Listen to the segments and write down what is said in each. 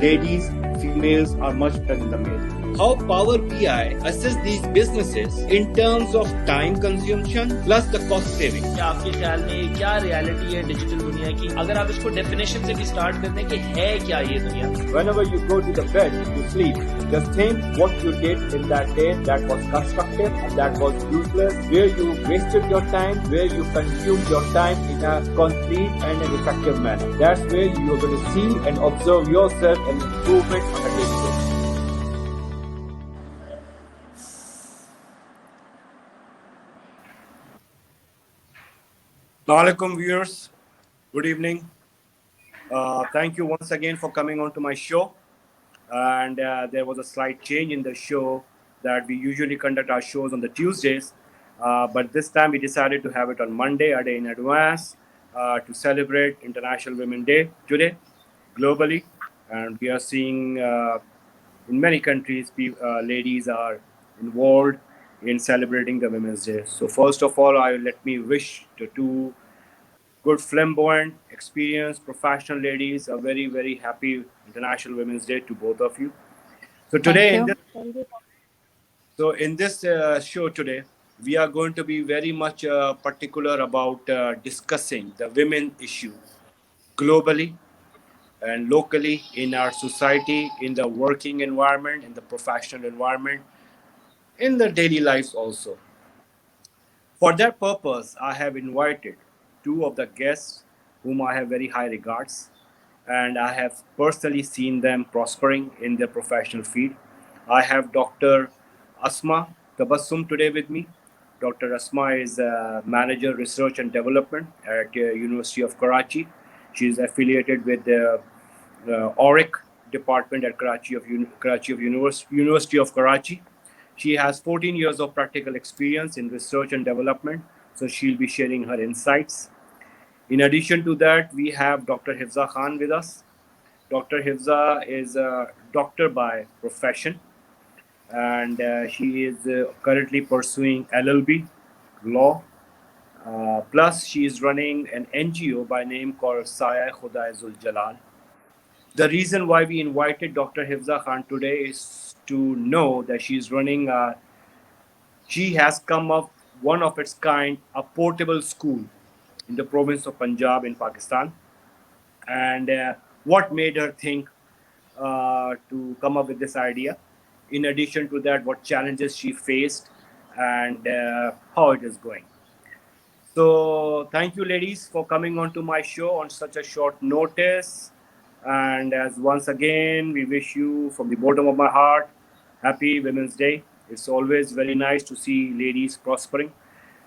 ladies, females are much better than the males. How Power BI assess these businesses in terms of time consumption plus the cost saving. کیا آپ کے خیال میں کیا reality ہے digital دنیا کی؟ اگر آپ اس کو ڈیفینیشن سے بھی سٹارٹ کر دیں کہ ہے کیا یہ دنیا؟ Whenever you go to the bed to sleep, just think what you did in that day that was constructive and that was useless, where you wasted your time, where you consumed your time in a complete and an effective manner. That's where you are going to see and observe yourself and improvement on a daily basis. Assalamualaikum viewers, good evening. Thank you once again for coming on to my show. And there was a slight change in the show that we usually conduct our shows on the Tuesdays. But this time we decided to have it on Monday, a day in advance, to celebrate International Women's Day today, globally. And we are seeing in many countries, ladies are involved in celebrating the Women's Day. So first of all, let me wish the two good, flamboyant, experienced, professional ladies a very, very happy International Women's Day to both of you. So today, in this show today, we are going to be very much particular about discussing the women issue globally and locally in our society, in the working environment, in the professional environment, in the daily lives also. For that purpose, I have invited two of the guests whom I have very high regards, and I have personally seen them prospering in their professional field. I have Dr. Asma Tabassum today with me. Dr. Asma is Manager Research and Development at University of Karachi. She is affiliated with the Auric department at University of Karachi. She has 14 years of practical experience in research and development, so she'll be sharing her insights. In addition to that, we have Dr. Hifza Khan with us. Dr. Hifza is a doctor by profession, and she is currently pursuing LLB law. Plus, she is running an NGO by name called Saya Khuda Zul Jalal. The reason why we invited Dr. Hifza Khan today is to know that she has come up one of its kind, a portable school in the province of Punjab in Pakistan. And what made her think to come up with this idea? In addition to that, what challenges she faced and how it is going. So thank you ladies for coming on to my show on such a short notice. And as once again, we wish you from the bottom of my heart, happy Women's Day. It's always very nice to see ladies prospering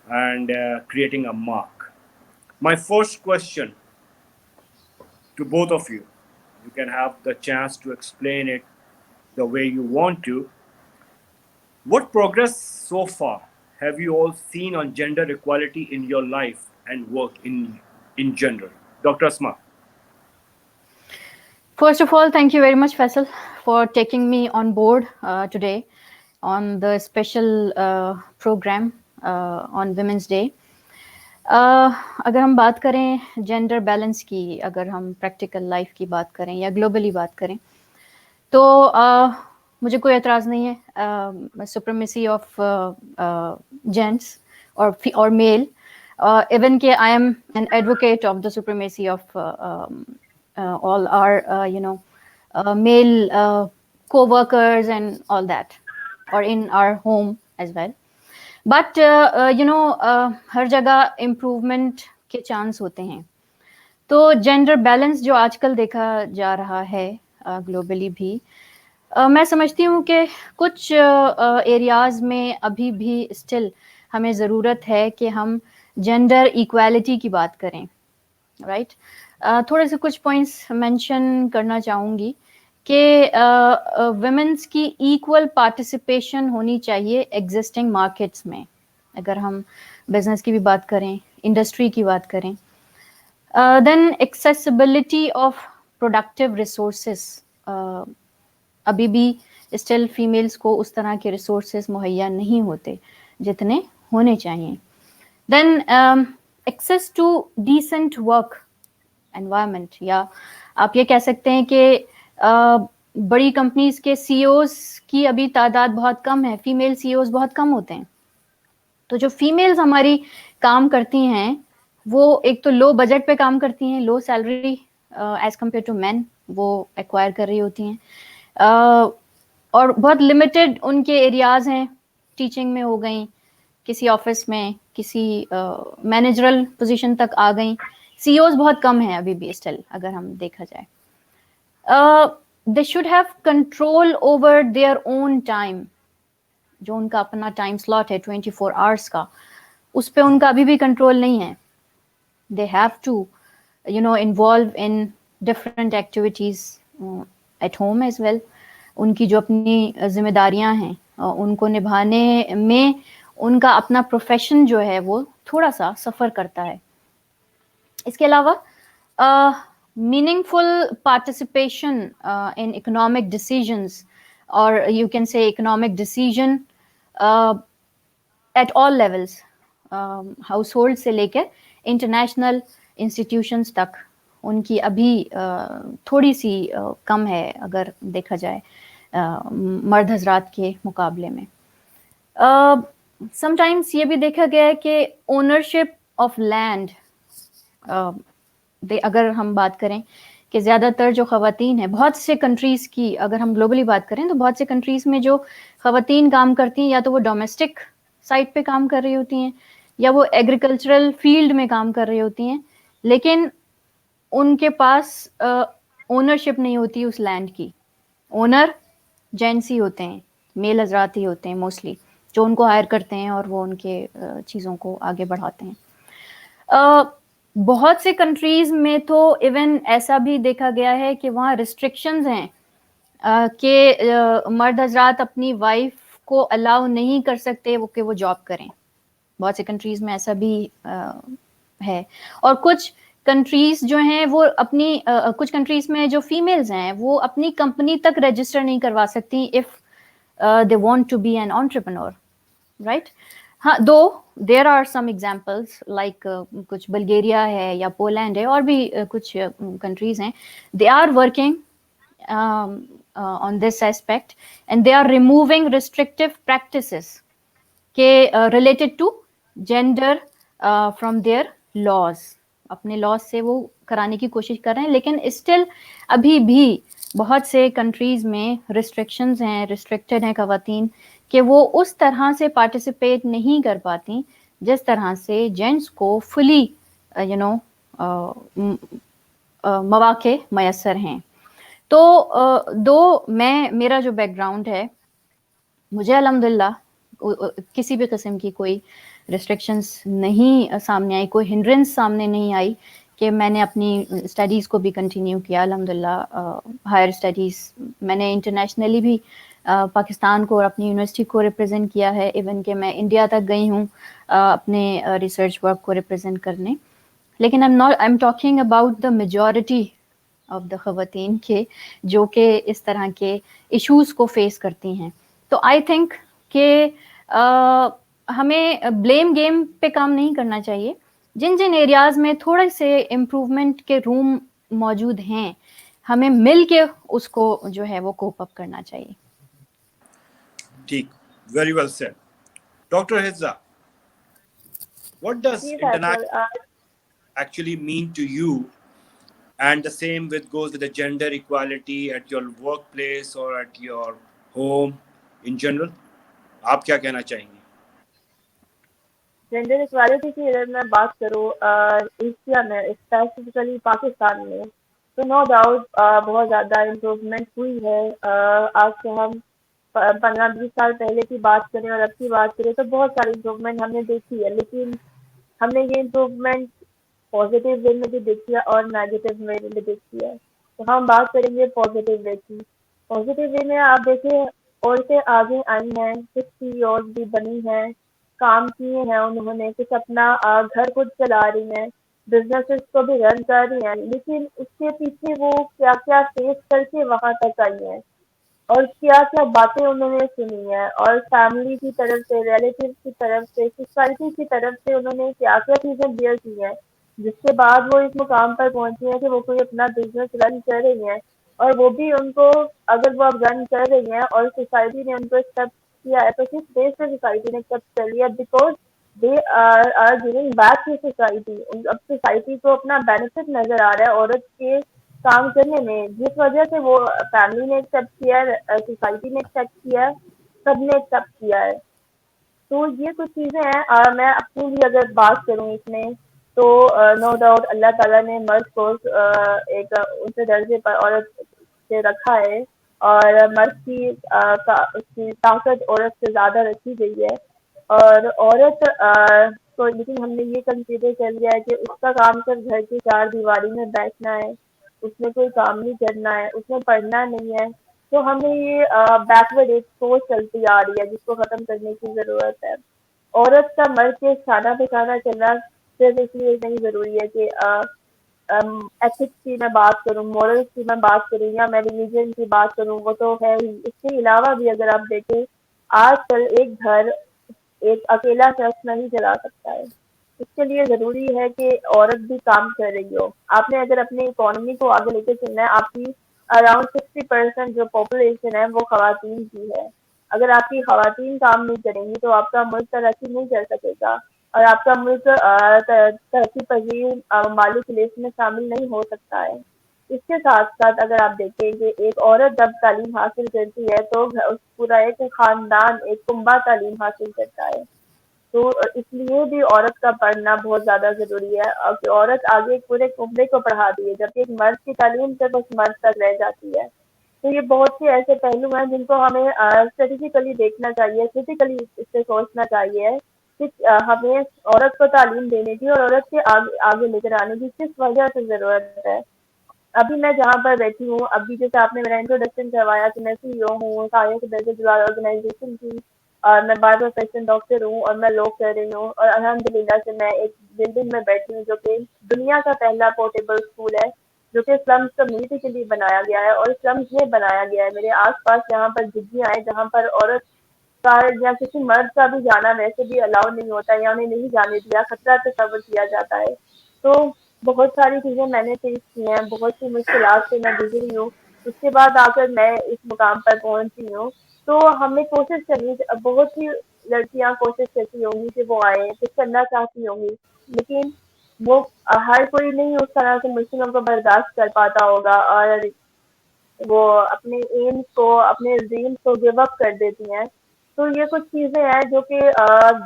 and creating a mark. My first question to both of you, you can have the chance to explain it the way you want to. What progress so far have you all seen on gender equality in your life and work in general? Dr. Asma. First of all, thank you very much, Faisal, for taking me on board today on the special program on Women's Day. اگر ہم بات کریں gender balance کی، اگر ہم practical life کی بات کریں یا گلوبلی بات کریں، تو مجھے کوئی اعتراض نہیں ہے سپریمیسی آف جینٹس اور میل، ایون کہ I am an advocate of the supremacy of all our male co-workers and all that, or in our home as well. But ہر جگہ امپروومنٹ کے چانس ہوتے ہیں. تو جینڈر بیلنس جو آج کل دیکھا جا رہا ہے گلوبلی بھی، میں سمجھتی ہوں کہ کچھ ایریاز میں ابھی بھی اسٹل ہمیں ضرورت ہے کہ ہم جینڈر ایکویلٹی کی بات کریں، رائٹ. تھوڑے سے کچھ پوائنٹس مینشن کرنا چاہوں گی کہ ویمنس کی ایکول پارٹیسپیشن ہونی چاہیے ایگزسٹنگ مارکیٹس میں. اگر ہم بزنس کی بھی بات کریں، انڈسٹری کی بات کریں، دین ایکسیسیبلٹی آف پروڈکٹیو ریسورسز. ابھی بھی اسٹل فیمیلس کو اس طرح کے ریسورسز مہیا نہیں ہوتے جتنے ہونے چاہیے. Then access to decent work environment, یا آپ یہ کہہ سکتے ہیں کہ بڑی کمپنیز کے سی اوز کی ابھی تعداد بہت کم ہے, فیمیل سی اوز بہت کم ہوتے ہیں. تو جو فیمیلز ہماری کام کرتی ہیں وہ ایک تو لو بجٹ پہ کام کرتی ہیں, low salary as compare to men وہ ایکوائر کر رہی ہوتی ہیں, اور بہت لمیٹڈ ان کے ایریاز ہیں, ٹیچنگ میں ہو گئیں, کسی آفس میں, کسی مینیجرل پوزیشن تک آ گئیں. سی اوز بہت کم ہیں ابھی بھی اسٹل اگر ہم دیکھا جائے. They should have control over their own time. جو ان کا اپنا ٹائم سلاٹ ہے 24 hours کا, اس پہ ان کا ابھی بھی کنٹرول نہیں ہے. They have to involve in different activities at home as well. ان کی جو اپنی ذمہ داریاں ہیں ان کو نبھانے میں ان کا اپنا پروفیشن جو ہے وہ تھوڑا سا سفر کرتا ہے. اس کے علاوہ meaningful participation in economic decisions, اور you can say economic decision at all levels, household سے لے کے انٹرنیشنل انسٹیٹیوشنس تک, ان کی ابھی تھوڑی سی کم ہے اگر دیکھا جائے مرد حضرات کے مقابلے میں. سم ٹائمس یہ بھی دیکھا گیا ہے کہ اونرشپ آف لینڈ, اگر ہم بات کریں کہ زیادہ تر جو خواتین ہیں بہت سے کنٹریز کی, اگر ہم گلوبلی بات کریں تو بہت سے کنٹریز میں جو خواتین کام کرتی ہیں یا تو وہ ڈومیسٹک سائٹ پہ کام کر رہی ہوتی ہیں یا وہ ایگریکلچرل فیلڈ میں کام کر رہی ہوتی ہیں, لیکن ان کے پاس اونرشپ نہیں ہوتی اس لینڈ کی. اونر جینٹس ہی ہوتے ہیں, میل حضرات ہی ہوتے ہیں موسٹلی, جو ان کو ہائر کرتے ہیں اور وہ ان کے چیزوں کو آگے بڑھاتے ہیں. بہت سے کنٹریز میں تو ایون ایسا بھی دیکھا گیا ہے کہ وہاں ریسٹرکشنز ہیں کہ مرد حضرات اپنی وائف کو الاؤ نہیں کر سکتے کہ وہ جاب کریں. بہت سے کنٹریز میں ایسا بھی ہے. اور کچھ کنٹریز جو ہیں وہ اپنی کچھ کنٹریز میں جو فیمیلز ہیں وہ اپنی کمپنی تک رجسٹر نہیں کروا سکتی if they want to be an entrepreneur, right. ہاں, دو there are some examples like کچھ بلگیریا ہے یا پولینڈ ہے اور بھی کچھ کنٹریز ہیں, they are working on this aspect and they are removing restrictive practices related to gender from their laws. اپنے لاس سے وہ کرانے کی کوشش کر رہے ہیں, لیکن اسٹل ابھی بھی بہت سے کنٹریز میں ریسٹرکشنز ہیں, ریسٹرکٹیڈ ہیں خواتین کہ وہ اس طرح سے پارٹیسپیٹ نہیں کر پاتی جس طرح سے جینٹس کو فلی مواقع میسر ہیں. تو میرا جو بیک گراؤنڈ ہے, مجھے الحمدللہ کسی بھی قسم کی کوئی ریسٹرکشنز نہیں سامنے آئی, کوئی ہنڈرنس سامنے نہیں آئی کہ میں نے اپنی اسٹڈیز کو بھی کنٹینیو کیا. الحمدللہ ہائر اسٹڈیز میں نے انٹرنیشنلی بھی پاکستان کو اور اپنی یونیورسٹی کو ریپرزینٹ کیا ہے, ایون کہ میں انڈیا تک گئی ہوں اپنے ریسرچ ورک کو ریپرزینٹ کرنے. لیکن I am talking about the majority of the خواتین کے جو کہ اس طرح کے ایشوز کو فیس کرتی ہیں. تو آئی تھنک کہ ہمیں بلیم گیم پہ کام نہیں کرنا چاہیے. جن جن ایریاز میں تھوڑے سے امپروومنٹ کے روم موجود ہیں, ہمیں مل کے اس کو جو ہے وہ کوپ اپ کرنا چاہیے. ٹھیک, very well said. Doctor Hifza, what does international actually mean to you? And the same goes with the gender equality at your workplace or at your home in general. آپ کیا کہنا چاہیں گے؟ جینڈر اکوالٹی کی اگر میں بات کروں ایشیا میں, اسپیسیفکلی پاکستان میں, تو نو ڈاؤٹ بہت زیادہ امپروومنٹ ہوئی ہے. آج سے ہم 15-20 سال پہلے کی بات کریں اور اب کی بات کریں تو بہت ساری امپروومنٹ ہم نے دیکھی ہے, لیکن ہم نے یہ امپروومنٹ پازیٹیو وے میں بھی دیکھی ہے اور نیگیٹو وے میں بھی دیکھی ہے. تو ہم بات کریں گے پازیٹیو وے کی. پازیٹیو وے میں آپ دیکھیں عورتیں آگے آئی ہیں, کچھ CEOs بھی بنی ہیں, کام کیے ہیں انہوں نے, کچھ اپنا گھر خود چلا رہی ہیں, بزنسز کو بھی رن کر رہی ہیں, لیکن اس کے پیچھے وہ کیا کیا فیس کر کے وہاں تک آئی ہیں اور کیا کیا باتیں انہوں نے سنی ہیں, اور فیملی کی طرف سے, ریلیٹیو کی طرف سے, سوسائٹی کی طرف سے انہوں نے کیا کیا چیزیں بیئر کی ہیں, جس کے بعد وہ اس مقام پر پہنچی ہیں کہ وہ کوئی اپنا بزنس رن کر رہی ہیں. اور وہ بھی ان کو اگر وہ اب رن کر رہی ہیں اور سوسائٹی نے ان کو ایکسیپٹ کیا ہے تو کس بیس سے سوسائٹی نے ایکسیپٹ کر لیا؟ Because they are giving back to society. اب سوسائٹی کو اپنا بینیفٹ نظر آ رہا ہے عورت کے کام کرنے میں، جس وجہ سے وہ فیملی نے ایکسیپٹ کیا ہے، سوسائٹی نے ایکسیپٹ کیا ہے، سب نے ایکسیپٹ کیا ہے. تو یہ کچھ چیزیں ہیں. میں اپنی بھی اگر بات کروں اس میں تو نو ڈاؤٹ اللہ تعالیٰ نے مرد کو ایک اونچے درجے پر عورت سے رکھا ہے، اور مرد کی طاقت عورت سے زیادہ رکھی گئی ہے. اور عورت کو لیکن ہم نے یہ کنسیڈر کر لیا ہے کہ اس کا کام صرف گھر کی چار دیواری میں بیٹھنا ہے، اس میں کوئی کام نہیں کرنا ہے، اس میں پڑھنا نہیں ہے. تو ہمیں یہ بیکورڈ ایک سوچ چلتی آ رہی ہے جس کو ختم کرنے کی ضرورت ہے. عورت کا مرد کے کھانا پکانا چلنا صرف اس لیے نہیں ضروری ہے کہ ایتھکس کی میں بات کروں، مورلس کی میں بات کروں، یا میں ریلیجن کی بات کروں، وہ تو ہے ہی. اس کے علاوہ بھی اگر آپ دیکھیں آج کل ایک گھر ایک اکیلا شخص نہیں چلا سکتا ہے. اس کے لیے ضروری ہے کہ عورت بھی کام کر رہی ہو. آپ نے اگر اپنی اکانومی کو آگے لے کے چلنا ہے، آپ کی اراؤنڈ 60% جو پاپولیشن ہے وہ خواتین کی ہے. اگر آپ کی خواتین کام نہیں کریں گی تو آپ کا ملک ترقی نہیں کر سکے گا، اور آپ کا ملک ترقی پذیر ممالک کی لسٹ میں شامل نہیں ہو سکتا ہے. اس کے ساتھ ساتھ اگر آپ دیکھیں کہ ایک عورت جب تعلیم حاصل کرتی ہے تو پورا ایک خاندان ایک کنبہ تعلیم حاصل کرتا ہے. تو اس لیے بھی عورت کا پڑھنا بہت زیادہ ضروری ہے، اور کہ عورت آگے پورے کنبے کو پڑھا دی ہے، جبکہ ایک مرد کی تعلیم صرف اس مرد تک رہ جاتی ہے. تو یہ بہت سے ایسے پہلو ہیں جن کو ہمیں اسٹریٹجیکلی دیکھنا چاہیے، کرٹیکلی اس سے سوچنا چاہیے کہ ہمیں عورت کو تعلیم دینے کی اور عورت کے آگے لے کر آنے کی کس وجہ سے ضرورت ہے. ابھی میں جہاں پر بیٹھی ہوں، ابھی جیسے آپ نے میرا انٹروڈکشن کروایا کہ میں سی ای او ہوں سائنس درجے آرگنائزیشن کی، اور میں بار پروفیشن ڈاکٹر ہوں، اور میں لوگ کر رہی ہوں، اور الحمدللہ سے میں ایک بلڈنگ میں بیٹھی ہوں جو کہ دنیا کا پہلا پورٹیبل اسکول ہے، جو کہ سلمز کمیونٹی کے لیے بنایا گیا ہے. اور سلمز میں بنایا گیا ہے میرے آس پاس جہاں پر جھگیاں ہیں، جہاں پر عورت کا یا کسی مرد کا بھی جانا ویسے بھی الاؤ نہیں ہوتا، یا انہیں نہیں جانے دیا، خطرہ تصور کیا جاتا ہے. تو بہت ساری چیزیں میں نے فیس کی ہیں، بہت سی مشکلات سے میں گزری ہوں، اس کے بعد آ کر میں اس مقام پر پہنچی ہوں. تو ہمیں کوشش کرنی، بہت سی لڑکیاں کوشش کرتی ہوں گی کہ وہ آئیں، کچھ کرنا چاہتی ہوں گی، لیکن وہ ہر کوئی نہیں اس طرح سے مشکلوں کو برداشت کر پاتا ہوگا، اور وہ اپنے ایمز کو اپنے ڈریمز کو گیو اپ کر دیتی ہیں. تو یہ کچھ چیزیں ہیں جو کہ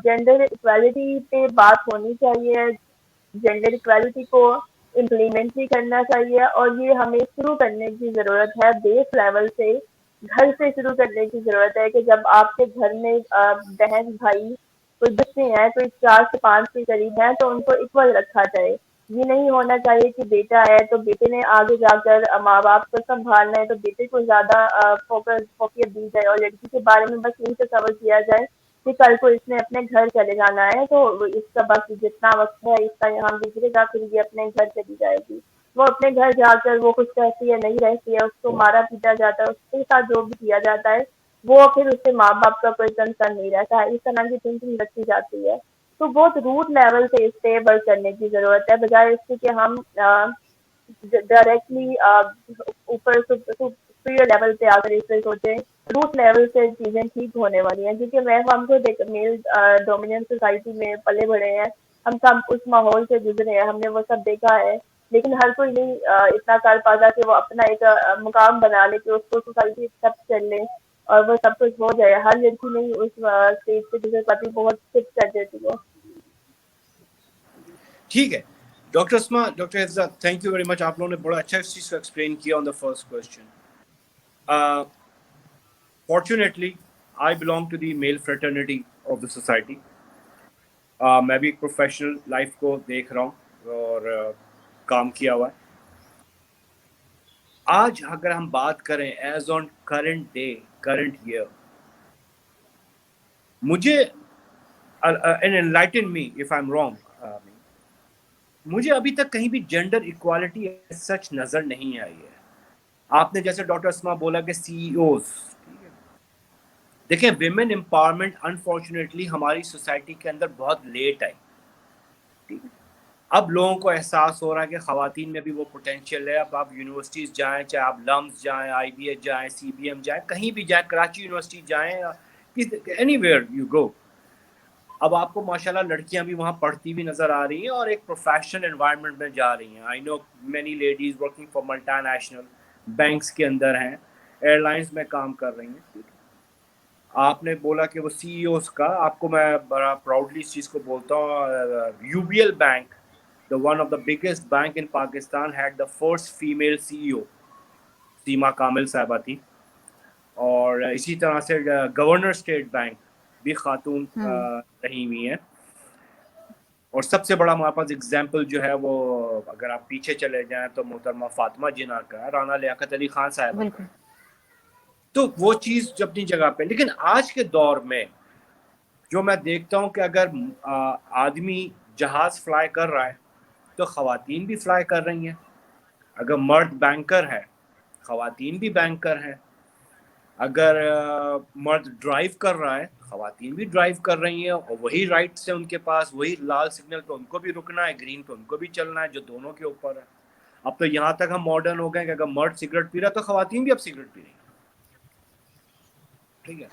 جینڈر ایکویلٹی پہ بات ہونی چاہیے، جینڈر ایکویلٹی کو امپلیمنٹ بھی کرنا چاہیے، اور یہ ہمیں شروع کرنے کی ضرورت ہے بیس لیول سے، گھر سے شروع کرنے کی ضرورت ہے. کہ جب آپ کے گھر میں بہن بھائی کوئی بچے ہیں، کوئی 4 سے 5 کے قریب ہیں، تو ان کو اکول رکھا جائے. یہ نہیں ہونا چاہیے کہ بیٹا ہے تو بیٹے نے آگے جا کر ماں باپ کو سنبھالنا ہے تو بیٹے کو زیادہ فوقیت دی جائے، اور لڑکی کے بارے میں بس یہی تصور کیا جائے کہ کل کو اس نے اپنے گھر چلے جانا ہے، تو اس کا بس جتنا وقت ہے اس کا یہاں گزرے گا، پھر یہ اپنے گھر چلی جائے گی. وہ اپنے گھر جا کر وہ کچھ کہتی ہے نہیں رہتی ہے، اس کو مارا پیٹا جاتا ہے، اس کے ساتھ جو بھی کیا جاتا ہے وہ پھر اس سے ماں باپ کا کوئی کنسرن نہیں رہتا ہے. اس طرح کی تھنکنگ رکھی جاتی ہے. تو بہت روٹ لیول سے اس پہ ورک کرنے کی ضرورت ہے، بجائے اس کے کہ ہم ڈائریکٹلی اوپر سپیریئر لیول پہ آ کر اس پہ سوچیں. روٹ لیول سے چیزیں ٹھیک ہونے والی ہیں، کیونکہ ہم کو میل ڈومیننٹ سوسائٹی میں پلے بڑے ہیں، ہم سب اس ماحول سے گزرے ہیں، ہم نے وہ سب دیکھا ہے. لیکن ہر کوئی نہیں اتنا کر پاتا کہ وہ اپنا ایک مقام بنا لے کہ اس کو سوسائٹی ایکسیپٹ کر لے اور وہ سب کچھ ہو جائے. ہر لڑکی نہیں اس اسٹیج سے گزر پاتی، بہت سکس کر دیتی ہے. ٹھیک ہے doctor Asma, doctor Hifza, thank you very much. آپ لوگوں نے بڑا اچھا اس چیز کو ایکسپلین کیا on the first question. Fortunately I belong to the male fraternity of the society. میں بھی پروفیشنل لائف کو دیکھ رہا ہوں اور کام کیا ہوا ہے. آج اگر ہم بات کریں as on current day current year, مجھے enlighten me if I'm wrong، مجھے ابھی تک کہیں بھی جینڈر ایکوالٹی سچ نظر نہیں آئی ہے. آپ نے جیسے ڈاکٹر اسما بولا کہ سی ای اوز، دیکھیں ویمن امپاورمنٹ انفارچونیٹلی ہماری سوسائٹی کے اندر بہت لیٹ آئی. ٹھیک ہے، اب لوگوں کو احساس ہو رہا ہے کہ خواتین میں بھی وہ پوٹینشیل ہے. اب آپ یونیورسٹیز جائیں, چاہے آپ لمز جائیں, آئی بی ایچ جائیں, سی بی ایم جائیں, کہیں بھی جائیں, کراچی یونیورسٹی جائیں, اینی ویئر یو گو, اب آپ کو ماشاءاللہ لڑکیاں بھی وہاں پڑھتی ہوئی نظر آ رہی ہیں اور ایک پروفیشنل انوائرمنٹ میں جا رہی ہیں. I know many ladies working for multinational banks کے اندر ہیں, ایئر لائنس میں کام کر رہی ہیں. آپ نے بولا کہ وہ سی ای اوز کا, آپ کو میں بڑا پراؤڈلی اس چیز کو بولتا ہوں, U B L bank, the one of the biggest bank in Pakistan, had the first female CEO, سیما کامل صاحبہ تھی. اور اسی طرح سے گورنر اسٹیٹ بینک بھی خاتون رہی ہوئی ہیں. اور سب سے بڑا ہمارے پاس اگزامپل جو ہے وہ اگر آپ پیچھے چلے جائیں تو محترمہ فاطمہ جناح کا, رانا لیاقت علی خان صاحبہ کا. بالکل. تو وہ چیز اپنی جگہ پہ. لیکن آج کے دور میں جو میں دیکھتا ہوں کہ اگر آدمی جہاز فلائی کر رہا ہے تو خواتین بھی فلائی کر رہی ہیں. اگر مرد بینکر ہے, خواتین بھی بینکر ہیں. اگر مرد ڈرائیو کر رہا ہے, خواتین بھی ڈرائیو کر رہی ہیں, اور وہی رائٹس ہیں ان کے پاس, وہی لال سگنل پہ ان کو بھی رکنا ہے, گرین پہ ان کو بھی چلنا ہے, جو دونوں کے اوپر ہے. اب تو یہاں تک ہم ماڈرن ہو گئے کہ اگر مرد سگریٹ پی رہا ہے تو خواتین بھی اب سگریٹ پی رہی ہیں. ٹھیک ہے,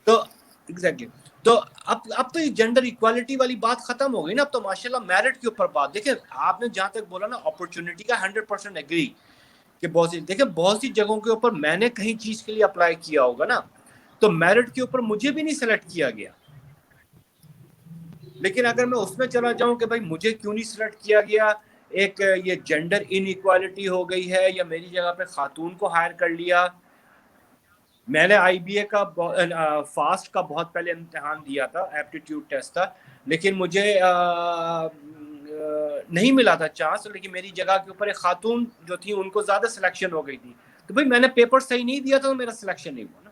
تو ایگزیکٹلی. تو اب تو یہ جینڈر ایکوالٹی والی بات ختم ہو گئی نا. اب تو ماشاءاللہ میرٹ کے اوپر بات. دیکھیں آپ نے جہاں تک بولا نا اپرچونٹی کا 100% ایگری کہ بہت سی جگہوں کے اوپر میں نے کہیں چیز کے لیے اپلائی کیا ہوگا نا, تو میرٹ کے اوپر مجھے بھی نہیں سلیکٹ کیا گیا. لیکن اگر میں اس میں چلا جاؤں کہ بھائی مجھے کیوں نہیں سلیکٹ کیا گیا, ایک یہ جینڈر ان ایکوالٹی ہو گئی ہے, یا میری جگہ پہ خاتون کو ہائر کر لیا. میں نے آئی بی اے کا فاسٹ کا بہت پہلے امتحان دیا تھا, ایپٹیٹیوڈ ٹیسٹ تھا, لیکن مجھے نہیں ملا تھا چانس. لیکن میری جگہ کے اوپر ایک خاتون جو تھی ان کو زیادہ سلیکشن ہو گئی تھی, تو بھائی میں نے پیپر صحیح نہیں دیا تھا تو میرا سلیکشن نہیں ہوا نا.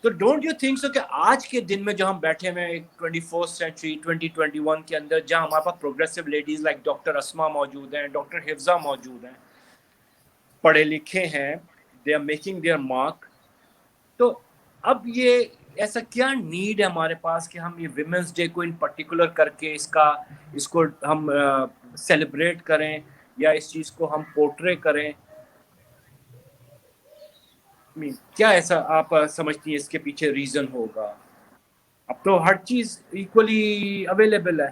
تو ڈونٹ یو تھنک سو کہ آج کے دن میں جو ہم بیٹھے ہوئے 21st سینچری 2021 کے اندر, جہاں ہمارے پاس پروگریسو لیڈیز لائک ڈاکٹر اسما موجود ہیں, ڈاکٹر حفظہ موجود ہیں, پڑھے لکھے ہیں, they are making their mark. تو اب یہ ایسا کیا نیڈ ہے ہمارے پاس کہ ہم یہ ویمنس ڈے کو ان پرٹیکولر کر کے اس کو ہم سیلیبریٹ کریں, یا اس چیز کو ہم پورٹرے کریں. کیا ایسا آپ سمجھتی ہیں اس کے پیچھے ریزن ہوگا؟ اب تو ہر چیز ایکولی اویلیبل ہے.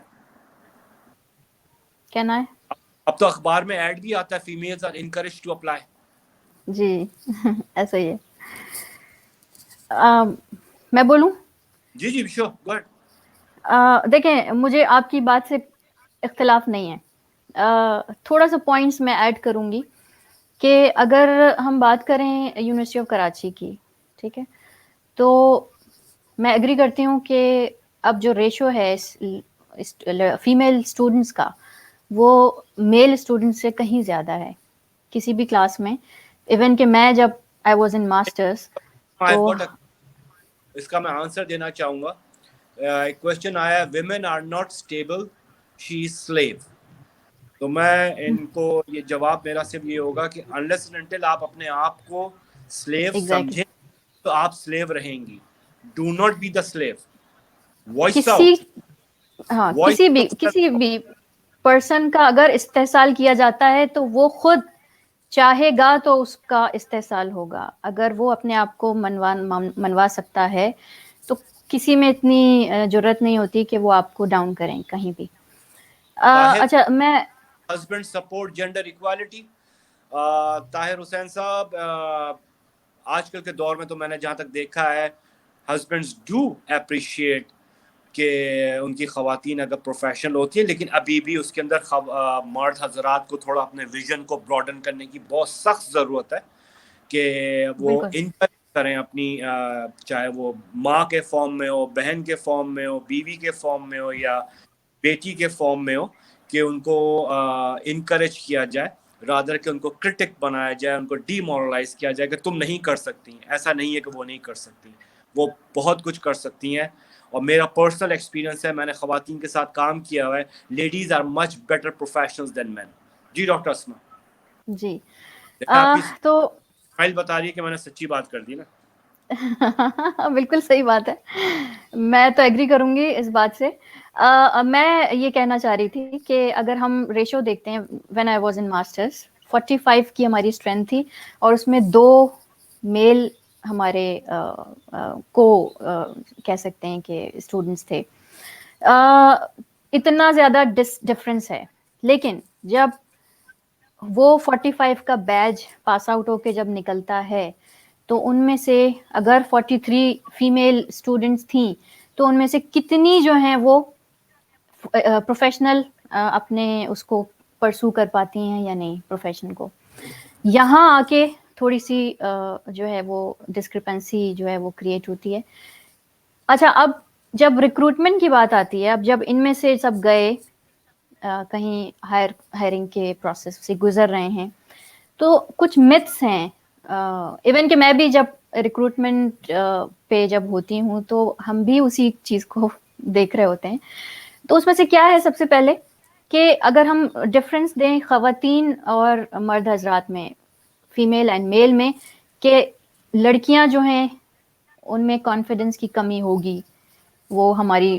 کہنا ہے اب تو اخبار میں ایڈ بھی آتا ہے, families are encouraged to apply. جی ایسا ہی ہے. میں بولوں؟ جی جی شور گو اہیڈ. دیکھیں مجھے آپ کی بات سے اختلاف نہیں ہے. تھوڑا سا پوائنٹس میں ایڈ کروں گی کہ اگر ہم بات کریں یونیورسٹی آف کراچی کی, ٹھیک ہے, تو میں ایگری کرتی ہوں کہ اب جو ریشو ہے فیمیل اسٹوڈنٹس کا, وہ میل اسٹوڈنٹس سے کہیں زیادہ ہے کسی بھی کلاس میں. ایون کہ میں جب آئی واز ان ماسٹرس تو اس کا میں آنسر دینا چاہوں گا. ایک کوشچن آیا, women are not stable, she is slave. تو میں ان کو یہ جواب میرا صرف یہ ہوگا کہ انلیس اینڈ انٹل آپ اپنے آپ کو سلیو ایگزیکٹلی سمجھیں تو آپ سلیو رہیں گی. Do not be the slave. Voice کسی آؤٹ. ہاں کسی بھی پرسن کا اگر استحصال کیا جاتا ہے تو وہ خود چاہے گا تو اس کا استحصال ہوگا. اگر وہ اپنے آپ کو منوا سکتا ہے تو کسی میں اتنی جرت نہیں ہوتی کہ وہ آپ کو ڈاؤن کریں کہیں بھی. اچھا میں husband support gender equality. Tahir Hussain صاحب, آج کل کے دور میں تو میں نے جہاں تک دیکھا ہے ہسبینڈز ڈو اپریشیٹ کہ ان کی خواتین اگر پروفیشنل ہوتی ہیں, لیکن ابھی بھی اس کے اندر مرد حضرات کو تھوڑا اپنے ویژن کو براڈن کرنے کی بہت سخت ضرورت ہے کہ وہ انکریج کریں اپنی, چاہے وہ ماں کے فارم میں ہو, بہن کے فارم میں ہو, بیوی کے فارم میں ہو, یا بیٹی کے فارم میں ہو, کہ ان کو انکریج کیا جائے رادر کہ ان کو کرٹک بنایا جائے, ان کو ڈی مورلائز کیا جائے کہ تم نہیں کر سکتی. ایسا نہیں ہے کہ وہ نہیں کر سکتی, وہ بہت کچھ کر سکتی ہیں. اور میرا پرسنل ایکسپیرینس ہے, میں نے خواتین کے ساتھ کام کیا ہوا ہے, ladies are much better professionals than men. جی ڈاکٹر اسما. جی آپ کی تو فائل بتا رہی ہے کہ میں نے سچی بات کر دی نا. بالکل صحیح بات ہے, میں تو ایگری کروں گی اس بات سے. میں یہ کہنا چاہ رہی تھی کہ اگر ہم ریشو دیکھتے ہیں, when I was in masters 45 کی ہماری اسٹرینتھ تھی, اور اس میں 2 میل ہمارے کو کہہ سکتے ہیں کہ اسٹوڈنٹس تھے. اتنا زیادہ ڈفرینس ہے, لیکن جب وہ 45 کا بیچ پاس آؤٹ ہو کے جب نکلتا ہے تو ان میں سے اگر 43 فیمیل اسٹوڈنٹس تھیں تو ان میں سے کتنی جو ہیں وہ پروفیشنل اپنے اس کو پرسو کر پاتی ہیں یا نہیں پروفیشن کو. یہاں آ کے تھوڑی سی جو ہے وہ ڈسکرپنسی جو ہے وہ کریٹ ہوتی ہے. اچھا, اب جب ریکروٹمنٹ کی بات آتی ہے, اب جب ان میں سے سب گئے کہیں ہائرنگ کے پروسیس سے گزر رہے ہیں, تو کچھ متس ہیں. ایون کہ میں بھی جب ریکروٹمنٹ پہ جب ہوتی ہوں تو ہم بھی اسی چیز کو دیکھ رہے ہوتے ہیں. تو اس میں سے کیا ہے, سب سے پہلے کہ اگر ہم ڈفرینس دیں خواتین اور مرد حضرات میں, فیمیل اینڈ میل میں, کہ لڑکیاں جو ہیں ان میں کانفیڈنس کی کمی ہوگی, وہ ہماری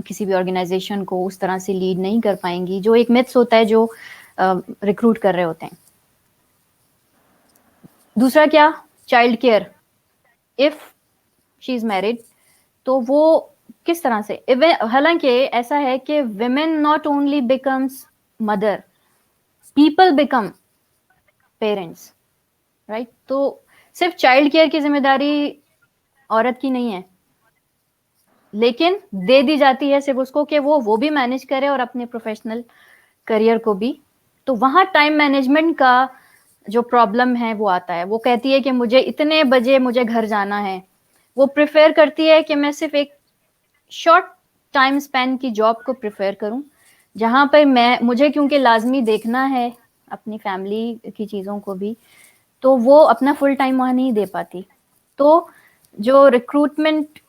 کسی بھی آرگنائزیشن کو اس طرح سے لیڈ نہیں کر پائیں گی, جو ایک متس ہوتا ہے جو ریکروٹ کر رہے ہوتے ہیں. دوسرا کیا, child care, if she is married تو وہ کس طرح سے, حالانکہ ایسا ہے کہ women not only becomes mother, people become parents, right. تو صرف چائلڈ کیئر کی ذمہ داری عورت کی نہیں ہے, لیکن دے دی جاتی ہے صرف اس کو کہ وہ بھی مینیج کرے اور اپنے پروفیشنل کریئر کو بھی. تو وہاں ٹائم مینجمنٹ کا جو پرابلم ہے وہ آتا ہے. وہ کہتی ہے کہ مجھے اتنے بجے مجھے گھر جانا ہے, وہ پریفر کرتی ہے کہ میں صرف ایک شارٹ ٹائم اسپین کی جاب کو پریفر کروں, جہاں پر مجھے کیونکہ لازمی دیکھنا ہے اپنی فیملی کی چیزوں کو بھی, تو وہ اپنا فل ٹائم وہاں نہیں دے پاتی. تو جو ریکروٹمنٹ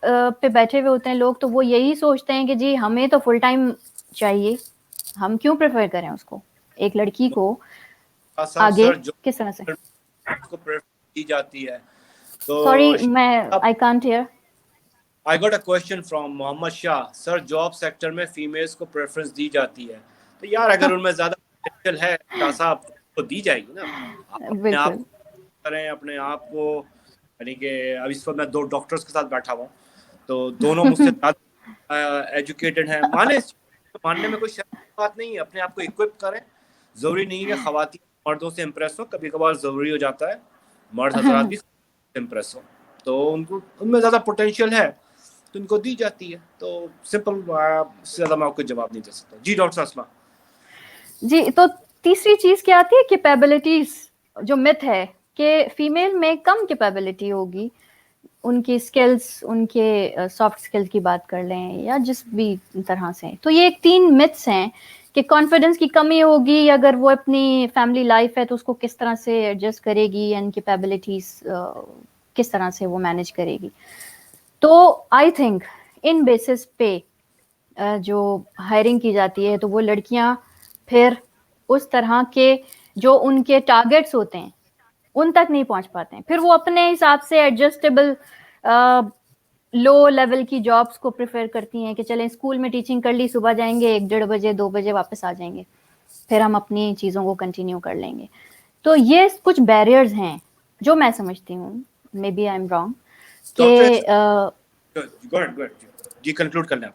پہ بیٹھے ہوئے ہوتے ہیں لوگ, تو وہ یہی سوچتے ہیں کہ جی ہمیں تو فل ٹائم چاہیے, ہم کیوں پریفر کریں اس کو, ایک لڑکی کو آگے سر جو کس طرح سے. کو پریفرنس دی جاتی ہے. تو سوری, میں I can't hear. I got a question from Muhammad Shah. Sir job sector میں فیمیلز کو پریفرنس دی جاتی ہے, تو یار اگر ان میں زیادہ پوٹینشیل ہے شاہ صاحب تو دی جائے گی نا. آپ اپنے آپ بالکل کریں, اپنے آپ کو, یعنی کہ اب اس وقت میں 2 ڈاکٹرز کے ساتھ بیٹھا ہوا ہوں, تو دونوں مجھ سے زیادہ ایجوکیٹڈ ہیں. ماننے میں کوئی شرم کی بات نہیں ہے, اپنے آپ کو اکوپ کریں. ضروری نہیں ہے کہ خواتین مردوں سے امپریس ہو, کبھی کبھار ضروری ہو جاتا ہے مرد حضرات بھی امپریس ہو, تو ان میں زیادہ پوٹینشیل ہے تو ان کو دی جاتی ہے. تو سمپل, اس سے زیادہ میں آپ کو جواب نہیں دے سکتا. جی ڈاکٹر اسما. جی, تو تیسری چیز کیا آتی ہے, کیپیبلٹیز. جو مت ہے کہ فیمیل میں کم کیپیبلٹی ہوگی, ان کی اسکلس, ان کے سافٹ اسکل کی بات کر لیں یا جس بھی طرح سے. تو یہ 3 متس ہیں کہ کانفیڈنس کی کمی ہوگی, اگر وہ اپنی فیملی لائف ہے تو اس کو کس طرح سے ایڈجسٹ کرے گی, اینڈ کیپیبلٹیز کس طرح سے وہ مینیج کرے گی. تو آئی تھنک ان بیسس پہ جو ہائرنگ کی جاتی ہے تو وہ لڑکیاں پھر اس طرح کے جو ان کے ٹارگیٹس ہوتے ہیں ان تک نہیں پہنچ پاتے ہیں. پھر وہ اپنے حساب سے ایڈجسٹیبل لو لیول کی جابس کو پریفر کرتی ہیں کہ چلیں اسکول میں ٹیچنگ کر لی, صبح جائیں گے 1-1:30 بجے 2 بجے واپس آ جائیں گے, پھر ہم اپنی چیزوں کو کنٹینیو کر لیں گے. تو یہ کچھ بیریئرز ہیں جو میں سمجھتی ہوں, may be I am wrong, کہ جی کنکلوڈ کر لیں,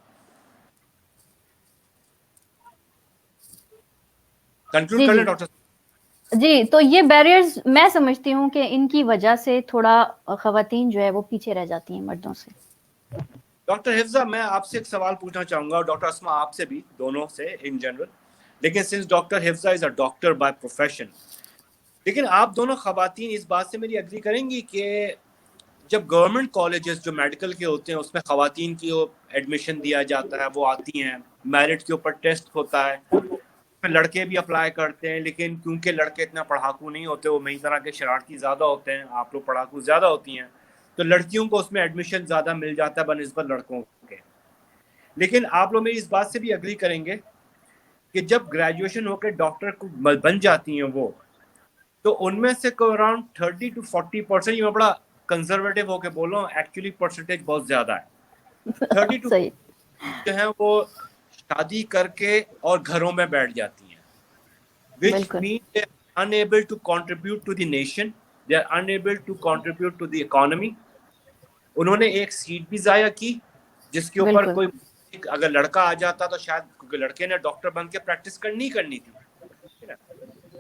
کنکلوڈ جی کر جی لیں ڈاکٹر. جی, تو یہ بیریئرز میں سمجھتی ہوں کہ ان کی وجہ سے تھوڑا خواتین جو ہے وہ پیچھے رہ جاتی ہیں مردوں سے. ڈاکٹر حفظہ, میں آپ سے ایک سوال پوچھنا چاہوں گا, ڈاکٹر اسما آپ سے بھی, دونوں سے ان جنرل, لیکن since doctor Hifza is a doctor by profession, لیکن آپ دونوں خواتین اس بات سے میری اگری کریں گی کہ جب گورنمنٹ کالجز جو میڈیکل کے ہوتے ہیں اس میں خواتین کی ایڈمیشن دیا جاتا ہے, وہ آتی ہیں, میرٹ کے اوپر ٹیسٹ ہوتا ہے, لڑکے بھی اپلائی کرتے ہیں, لیکن کیونکہ لڑکے اتنا پڑھاکو نہیں ہوتے, وہ میری طرح کے شرارتی زیادہ ہوتے ہیں, آپ لوگ پڑھاکو زیادہ ہوتی ہیں, تو لڑکیوں کو اس میں ایڈمیشن زیادہ مل جاتا ہے بنسبت لڑکوں کے. لیکن آپ لوگ میری اس بات سے بھی اگری کریں گے کہ جب گریجویشن ہو کے ڈاکٹر کو بن جاتی ہیں وہ, تو ان میں سے اراؤنڈ 30 to 40%, یہ میں بڑا کنزرویٹو ہو کے بولوں, ایکچولی پرسنٹیج بہت زیادہ ہے. 32 صحیح. جو ہیں وہ شادی کر کے اور گھروں میں بیٹھ جاتی ہیں, which بالکل. means they are unable to contribute to the nation, they are unable to contribute to the economy. انہوں نے ایک سیٹ بھی ضائع کی جس کے اوپر بالکل. کوئی اگر لڑکا آ جاتا تو شاید, کیونکہ لڑکے نے ڈاکٹر بن کے پریکٹس کرنی تھی.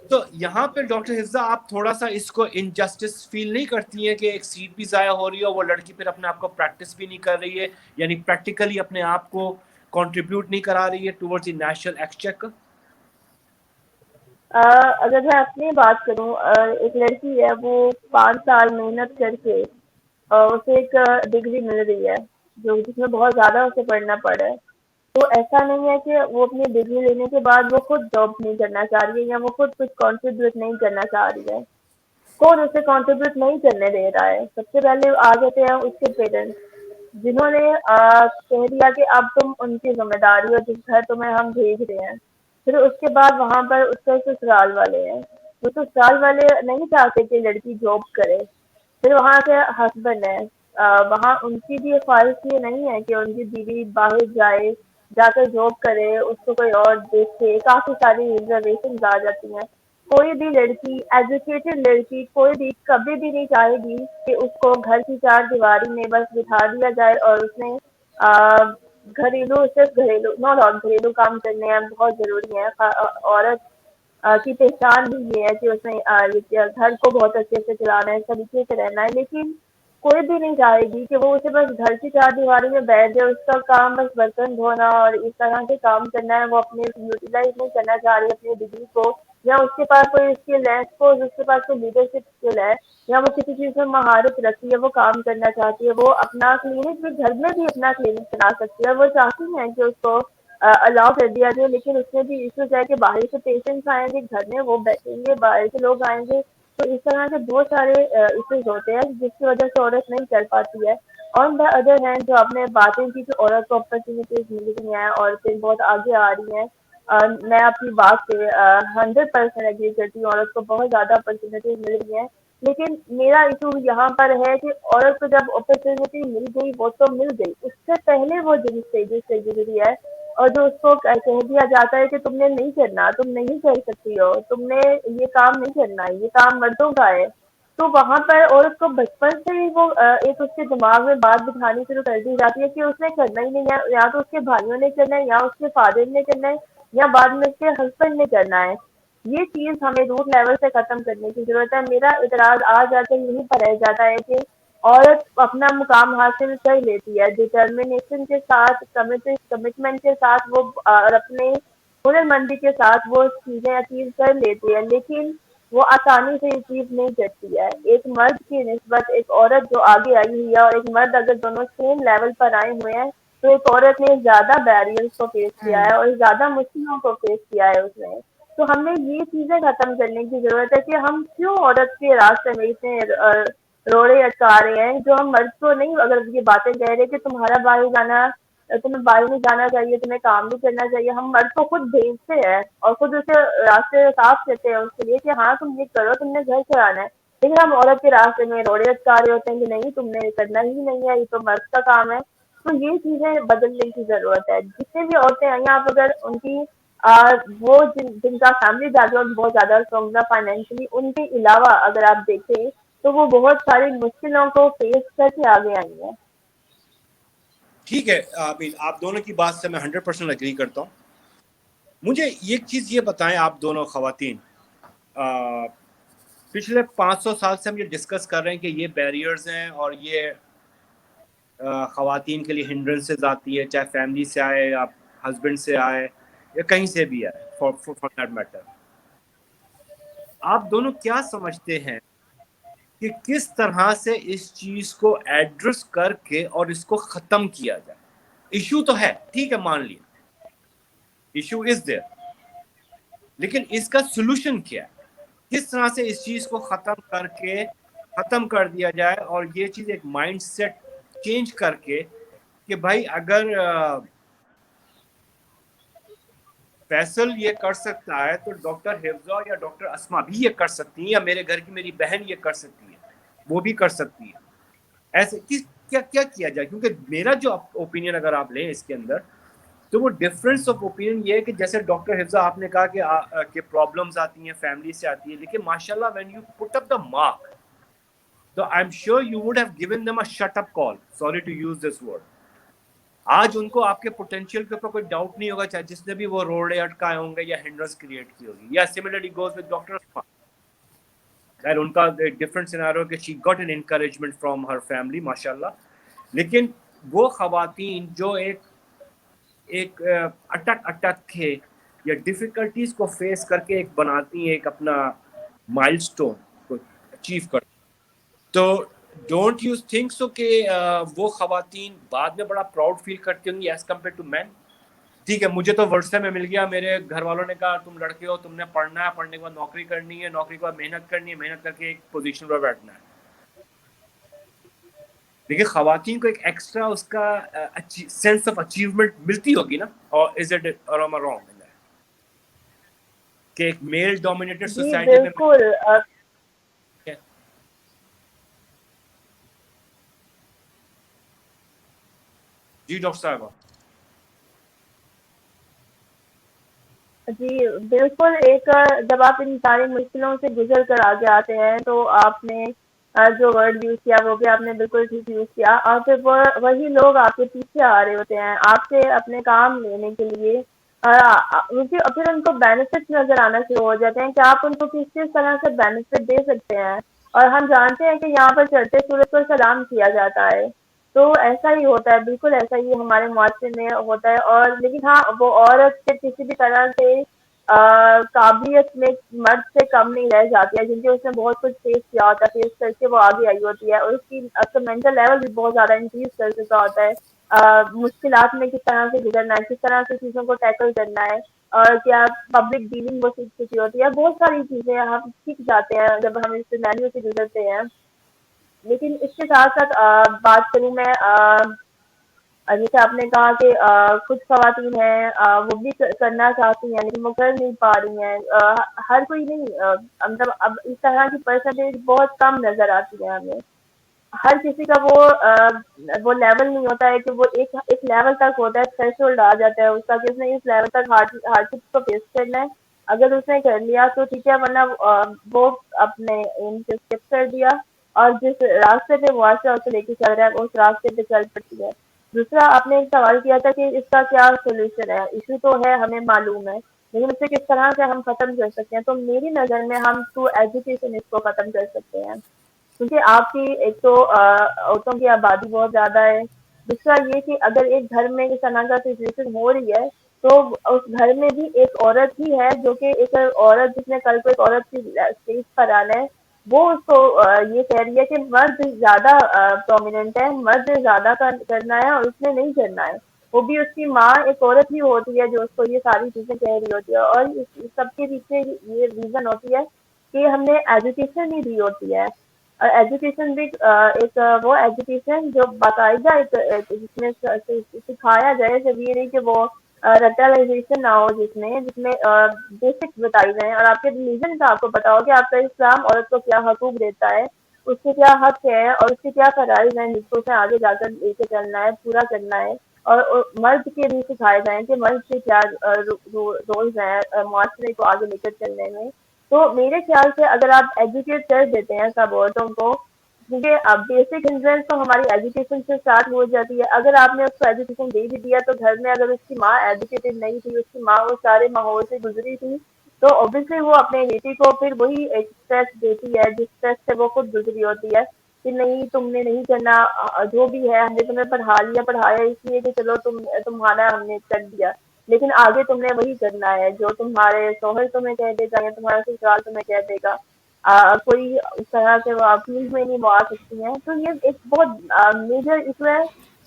تو یہاں پہ ڈاکٹر حفظہ آپ تھوڑا سا اس کو انجسٹس فیل نہیں کرتی ہیں کہ ایک سیٹ بھی ضائع ہو رہی ہے اور وہ لڑکی پھر اپنے آپ کو پریکٹس بھی نہیں کر رہی ہے, یعنی پریکٹیکلی اپنے آپ کو کنٹریبیوٹ نہیں کرا رہی ہے ٹورڈز دی نیشنل ایکسچیکر؟ اگر میں اپنی بات کروں, ایک لڑکی ہے وہ 5 سال محنت کر کے اسے ایک ڈگری مل رہی ہے جس میں بہت زیادہ اسے پڑھنا پڑا ہے. تو ایسا نہیں ہے کہ وہ اپنی ڈگری لینے کے بعد وہ خود جاب نہیں کرنا چاہ رہی ہے یا وہ خود کچھ کنٹریبیوٹ نہیں کرنا چاہ رہی ہے. کون اسے کنٹریبیوٹ نہیں کرنے دے رہا ہے؟ سب سے پہلے آ جاتے ہیں اس کے پیرنٹس جنہوں نے کہہ دیا کہ اب تم ان کی ذمہ داری ہو جس گھر تمہیں ہم بھیج رہے ہیں. پھر اس کے بعد وہاں پر اس کے سسرال والے ہیں, وہ سسرال والے نہیں چاہتے کہ لڑکی جاب کرے. پھر وہاں کے ہسبینڈ ہے, وہاں ان کی بھی خواہش یہ نہیں ہے کہ ان کی بیوی باہر جائے, جا کر جاب کرے, اس کو کوئی اور دیکھے. کافی ساری ریزرویشن آ جاتی ہیں. کوئی بھی لڑکی, ایجوکیٹڈ لڑکی, کوئی بھی کبھی بھی نہیں چاہے گی کہ اس کو گھر کی 4 دیواری میں بس بٹھا دیا جائے اور اس نے صرف گھریلو کام کرنے ہیں, بہت ضروری ہے. عورت کی پہچان بھی یہ ہے کہ اس نے گھر کو بہت اچھے سے چلانا ہے, طریقے سے رہنا ہے. لیکن کوئی بھی نہیں چاہے گی کہ وہ اسے بس گھر کی 4 دیواری میں بیٹھ جائے, اس کا کام بس برتن دھونا اور اس طرح کے کام کرنا ہے. وہ اپنے یوٹیلائز نہیں کرنا چاہ رہی اپنی ڈگری کو, یا اس کے پاس کوئی اسکل ہے, اس کے پاس کوئی لیڈرشپ اسکل ہے, یا وہ کسی چیز میں مہارت رکھتی ہے, وہ کام کرنا چاہتی ہے. وہ اپنا کلینک بھی گھر میں بھی اپنا کلینک چلا سکتی ہے. وہ چاہتی ہیں کہ اس کو الاؤ کر دیا جائے, لیکن اس میں بھی ایشوز ہے کہ باہر سے پیشنٹس آئیں گے, گھر میں وہ بیٹھیں گے, باہر سے لوگ آئیں گے. تو اس طرح کے بہت سارے ایشوز ہوتے ہیں جس کی وجہ سے عورت نہیں کر پاتی ہے. آن دا ادر ہینڈ جو آپ نے باتیں کی کہ عورت کو اپرچونیٹیز مل رہی ہیں, عورتیں بہت آگے آ رہی ہیں, میں آپ کی بات سے 100% ایگری کرتی ہوں. عورت کو بہت زیادہ اپرچونیٹیز مل رہی ہیں, لیکن میرا ایشو یہاں پر ہے کہ عورت کو جب اپرچونیٹی مل گئی وہ تو مل گئی, اس سے پہلے وہ جن اسٹیجز سے گزری ہے اور جو اس کو کہہ دیا جاتا ہے کہ تم نے نہیں کرنا, تم نہیں کر سکتی ہو, تم نے یہ کام نہیں کرنا, یہ کام مردوں کا ہے. تو وہاں پر عورت کو بچپن سے ہی وہ ایک اس کے دماغ میں بات بٹھانی شروع کر دی جاتی ہے کہ اس نے کرنا ہی نہیں ہے, یا تو اس کے بھائیوں نے کرنا ہے, یا اس کے فادر نے کرنا ہے, یا بعد میں اس کے ہسبینڈ نے کرنا ہے. یہ چیز ہمیں روٹ لیول سے ختم کرنے کی ضرورت ہے. میرا اعتراض آ جا کے یہیں پر رہ جاتا ہے کہ عورت اپنا مقام حاصل کر لیتی ہے ڈٹرمنیشن کے ساتھ, کمٹمنٹ کے ساتھ, وہ اور اپنے ہنر مندی کے ساتھ وہ چیزیں اچیو کر لیتی ہے, لیکن وہ آسانی سے یہ چیز نہیں کرتی ہے. ایک مرد کی نسبت ایک عورت جو آگے آئی ہوئی ہے, اور ایک مرد اگر دونوں سیم لیول پر آئے ہوئے ہیں, تو ایک عورت نے زیادہ بیریئرز کو فیس کیا ہے اور زیادہ مشکلوں کو فیس کیا ہے اس نے. تو ہم نے یہ چیزیں ختم کرنے کی ضرورت ہے کہ ہم کیوں عورت کے راستے میں اتنے روڑے اٹکا رہے ہیں, جو ہم مرد کو نہیں اگر یہ باتیں کہہ رہے کہ تمہیں باہر نہیں جانا چاہیے, تمہیں کام نہیں کرنا چاہیے. ہم مرد کو خود بھیجتے ہیں اور خود اسے راستے صاف کرتے ہیں اس کے لیے کہ ہاں تم یہ کرو, تم نے گھر چلانا ہے, لیکن ہم عورت کے راستے میں روڑے اٹکا رہے ہوتے ہیں کہ نہیں تم نے کرنا ہی نہیں ہے, یہ تو مرد کا کام ہے. تو یہ چیزیں بدلنے کی ضرورت ہے. جتنے بھی عورتیں آئی ہیں, آپ اگر ان کی وہ جن کا فیملی بیک گراؤنڈ بہت زیادہ اسٹرانگ تھا فائنینشلی, ان کے علاوہ اگر آپ دیکھیں تو وہ بہت ساری مشکلوں کو فیس کر کے آگے آئی ہیں. ٹھیک ہے, آپ دونوں کی بات سے میں 100% اگری کرتا ہوں. مجھے ایک چیز یہ بتائیں آپ دونوں خواتین, پچھلے 500 سال سے ہم یہ ڈسکس کر رہے ہیں کہ یہ بیریئرز ہیں اور یہ خواتین کے لیے ہنڈرنسز آتی ہے, چاہے فیملی سے آئے یا ہسبینڈ سے آئے یا کہیں سے بھی آئے, فار دیٹ میٹر. آپ دونوں کیا سمجھتے ہیں کہ کس طرح سے اس چیز کو ایڈریس کر کے اور اس کو ختم کیا جائے؟ ایشو تو ہے, ٹھیک ہے, مان لیا ایشو از دیر, لیکن اس کا سولوشن کیا ہے؟ کس طرح سے اس چیز کو ختم کر دیا جائے اور یہ چیز ایک مائنڈ سیٹ چینج کر کے کہ بھائی اگر فیصل یہ کر سکتا ہے تو ڈاکٹر حفظہ یا ڈاکٹر اسما بھی یہ کر سکتی ہیں, یا میرے گھر کی میری بہن یہ کر سکتی ہے, وہ بھی کر سکتی ہے. ایسے کیا کیا جائے؟ کیونکہ میرا جو اوپینین اگر آپ لیں اس کے اندر تو وہ ڈفرینس آف اوپینین یہ ہے کہ جیسے ڈاکٹر حفظہ آپ نے کہا کہ پرابلمس آتی ہیں فیملی سے آتی ہیں, لیکن ماشاء اللہ when you put up the mark تو I am sure you would have given them a shut up call, sorry to use this word. آج ان کو آپ کے پوٹینشیل کے اوپر کوئی ڈاؤٹ نہیں ہوگا, چاہے جس نے بھی وہ روڑے اٹکائے ہوں گے یا ہنڈرنس کریٹ کی ہوگی. یا سملرلی گوز ود ڈاکٹر اسما, خیر ان کا ڈفرنٹ سیناریو کہ she got an encouragement from her family ماشاء اللہ. لیکن وہ خواتین جو ایک اٹک کے یا ڈیفیکلٹیز کو فیس کر کے ایک بناتی ہیں ایک اپنا مائل سٹون کو اچیو کر, تو ڈونٹ یو تھنک سو کہ وہ خواتین بعد میں بڑا پراؤڈ فیل کرتی ہوں گی ایز کمپیئر ٹو مین؟ ٹھیک ہے مجھے تو ورثے میں مل گیا, میرے گھر والوں نے کہا تم لڑکے ہو, تم نے پڑھنا ہے, پڑھنے کے بعد نوکری کرنی ہے, نوکری کے بعد محنت کرنی ہے, محنت کر کے ایک پوزیشن پر بیٹھنا ہے. لیکن خواتین کو ایک ایکسٹرا اس کا سینس آف اچیومنٹ ملتی ہوگی نا, اور از اٹ اور am I wrong in that؟ کہ ایک میل ڈومینیٹڈ جی سوسائٹی میں بالکل. جی ڈاکٹر صاحبہ. جی بالکل. ایک جب آپ ان ساری مشکلوں سے گزر کر آگے آتے ہیں تو آپ نے جو ورڈ یوز کیا وہ بھی آپ نے بالکل ٹھیک یوز کیا, اور پھر وہی لوگ آپ کے پیچھے آ رہے ہوتے ہیں آپ سے اپنے کام لینے کے لیے, پھر ان کو بینیفٹ نظر آنا شروع ہو جاتے ہیں کہ آپ ان کو کس طرح سے بینیفٹ دے سکتے ہیں. اور ہم جانتے ہیں کہ یہاں پر چڑھتے سورج پر سلام کیا جاتا ہے, تو ایسا ہی ہوتا ہے, بالکل ایسا ہی ہمارے معاشرے میں ہوتا ہے. اور لیکن ہاں وہ عورت سے کسی بھی طرح سے قابلیت میں مرد سے کم نہیں رہ جاتی ہے, کیونکہ اس نے بہت کچھ فیس کیا ہوتا ہے, فیس کر کے وہ آگے آئی ہوتی ہے, اور اس کی مینٹل لیول بھی بہت زیادہ انکریز کر چکا ہوتا ہے. مشکلات میں کس طرح سے گزرنا ہے, کس طرح سے چیزوں کو ٹیکل کرنا ہے, اور کیا پبلک ڈیلنگ وہ سیکھ چکی ہوتی ہے. بہت ساری چیزیں ہم سیکھ جاتے ہیں جب ہم اس سیناریو سے گزرتے ہیں. لیکن اس کے ساتھ ساتھ بات کروں میں, جیسے آپ نے کہا کہ کچھ خواتین ہیں وہ بھی کرنا چاہتی ہیں لیکن وہ کر نہیں پا رہی ہیں. ہر کوئی نہیں, مطلب اب اس طرح کی پرسنٹیج بہت کم نظر آتی ہے ہمیں. ہر کسی کا وہ لیول نہیں ہوتا ہے کہ وہ ایک لیول تک ہوتا ہے, تھریش ہولڈ آ جاتا ہے اس کا کہ اس نے اس لیول تک ہارڈشپ کو فیس کرنا ہے. اگر اس نے کر لیا تو ٹھیک ہے, ورنہ وہ اپنے ایم سے اسکپ کر دیا اور جس راستے پہ معاشرہ اسے لے کے چل رہا ہے اس راستے پہ چل پڑتی ہے. دوسرا آپ نے ایک سوال کیا تھا کہ اس کا کیا سولوشن ہے. ایشو تو ہے, ہمیں معلوم ہے, لیکن اسے کس طرح سے ہم ختم کر سکتے ہیں. تو میری نظر میں ہم تھرو ایجوکیشن اس کو ختم کر سکتے ہیں, کیونکہ آپ کی ایک تو عورتوں کی آبادی بہت زیادہ ہے. دوسرا یہ کہ اگر ایک گھر میں اس طرح کا سچویشن ہو رہی ہے تو اس گھر میں بھی ایک عورت ہی ہے جو کہ ایک عورت جس نے کل کو ایک عورت کی اسٹیج پر آنا ہے, وہ اس کو یہ کہہ رہی ہے کہ مرد زیادہ پرومیننٹ ہے, مرد زیادہ کرنا ہے اور اس نے نہیں کرنا ہے. وہ بھی اس کی ماں ایک عورت ہی ہوتی ہے جو اس کو یہ ساری چیزیں کہہ رہی ہوتی ہے. اور اس سب کے پیچھے یہ ریزن ہوتی ہے کہ ہم نے ایجوکیشن نہیں دی ہوتی ہے. اور ایجوکیشن بھی ایک وہ ایجوکیشن جو باقاعدہ جس میں سکھایا جائے, جب یہ نہیں کہ وہ ریٹلائزیشن نہ ہو, جس میں بیسک بتائی جائیں اور آپ کے ریلیجن کا آپ کو پتا ہو کہ آپ کا اسلام عورت کو کیا حقوق دیتا ہے, اس کے کیا حق ہے اور اس کے کیا فرائض ہیں جس کو اسے آگے جا کر لے کے چلنا ہے, پورا کرنا ہے. اور مرد کے بھی سکھائے جائیں کہ مرد کے کیا رولز ہیں معاشرے کو آگے لے کر چلنے میں. تو میرے خیال سے اگر آپ ایجوکیٹ کر دیتے ہیں سب عورتوں کو, کیونکہ بیسک انفلوئنس تو ہماری ایجوکیشن سے اسٹارٹ ہو جاتی ہے. اگر آپ نے اس کو ایجوکیشن دے بھی دیا تو گھر میں اگر اس کی ماں ایجوکیٹڈ نہیں تھی, اس کی ماں وہ سارے ماحول سے گزری تھی, تو اوبیسلی وہ اپنے بیٹی کو پھر وہی ایک اسٹریس دیتی ہے جس اسٹریس سے وہ خود گزری ہوتی ہے کہ نہیں تم نے نہیں کرنا, جو بھی ہے ہم نے تمہیں پڑھایا اس لیے کہ چلو تمہارا ہم نے کر دیا, لیکن آگے تم نے وہی کرنا ہے جو تمہارے شوہر تمہیں کہہ دے گا یا تمہارا سسرال تمہیں کہہ دے گا. کوئی اس طرح سے وہ فیلڈ میں نہیں وہ آ سکتی ہیں. تو یہ ایک بہت میجر ایشو ہے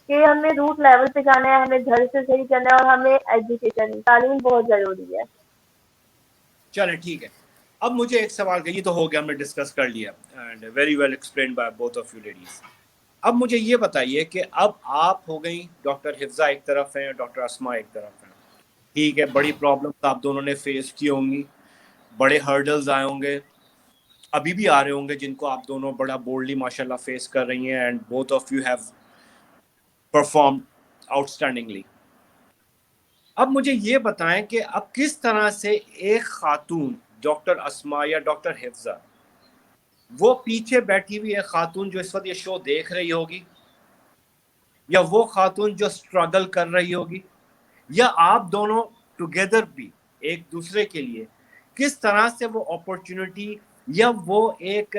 کہ ہمیں روٹ لیول پہ جانا ہے, ہمیں گھر سے صحیح کرنا ہے, اور ہمیں ایجوکیشن تعلیم بہت ضروری ہے. چلیں ٹھیک ہے. اب مجھے ایک سوال کا, یہ تو ہو گیا ہم نے ڈسکس کر لیا and very well explained by both of you ladies. اب مجھے یہ بتائیے کہ اب آپ ہو گئیں, ڈاکٹر حفظہ ایک طرف ہیں, ڈاکٹر اسما ایک طرف ہیں, ٹھیک ہے, بڑی پرابلمس آپ دونوں نے فیس کی ہوں گی, بڑے ہرڈلز آئے ہوں گے, ابھی بھی آ رہے ہوں گے جن کو آپ دونوں بڑا بولڈلی ماشاءاللہ فیس کر رہی ہیں, and both of you have performed آؤٹ اسٹینڈنگلی. اب مجھے یہ بتائیں کہ اب کس طرح سے ایک خاتون ڈاکٹر اسما یا ڈاکٹر حفظہ, وہ پیچھے بیٹھی ہوئی ایک خاتون جو اس وقت یہ شو دیکھ رہی ہوگی, یا وہ خاتون جو اسٹرگل کر رہی ہوگی, یا آپ دونوں ٹوگیدر بھی ایک دوسرے کے لیے کس طرح سے وہ اپورچونٹی یا وہ ایک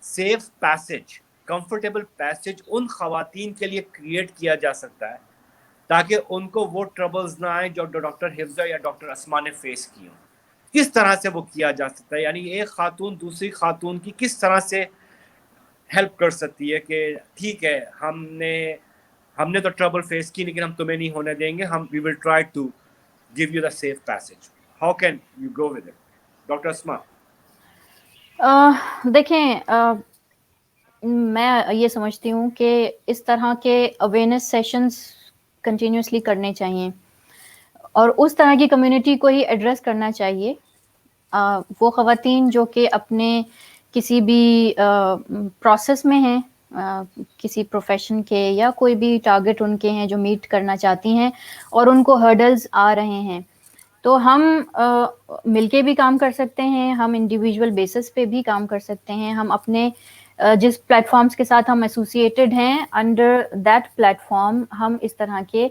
سیف پیسج, کمفرٹیبل پیسج ان خواتین کے لیے کریٹ کیا جا سکتا ہے تاکہ ان کو وہ ٹربلز نہ آئیں جو ڈاکٹر حفظہ یا ڈاکٹر اسما نے فیس کی ہوں. کس طرح سے وہ کیا جا سکتا ہے, یعنی ایک خاتون دوسری خاتون کی کس طرح سے ہیلپ کر سکتی ہے کہ ٹھیک ہے ہم نے تو ٹربل فیس کی لیکن ہم تمہیں نہیں ہونے دیں گے, ہم we will try to give you the safe passage. How can you go with it, doctor Asma? دیکھیں, میں یہ سمجھتی ہوں کہ اس طرح کے اویئرنیس سیشنز کنٹینیوسلی کرنے چاہیے اور اس طرح کی کمیونٹی کو ہی ایڈریس کرنا چاہیے. وہ خواتین جو کہ اپنے کسی بھی پروسیس میں ہیں, کسی پروفیشن کے یا کوئی بھی ٹارگٹ ان کے ہیں جو میٹ کرنا چاہتی ہیں اور ان کو ہرڈلز آ رہے ہیں, تو ہم مل کے بھی کام کر سکتے ہیں, ہم انڈیویجول بیسس پہ بھی کام کر سکتے ہیں. ہم اپنے جس پلیٹ فارمز کے ساتھ ہم ایسوسیٹیڈ ہیں, انڈر دیٹ پلیٹ فارم ہم اس طرح کے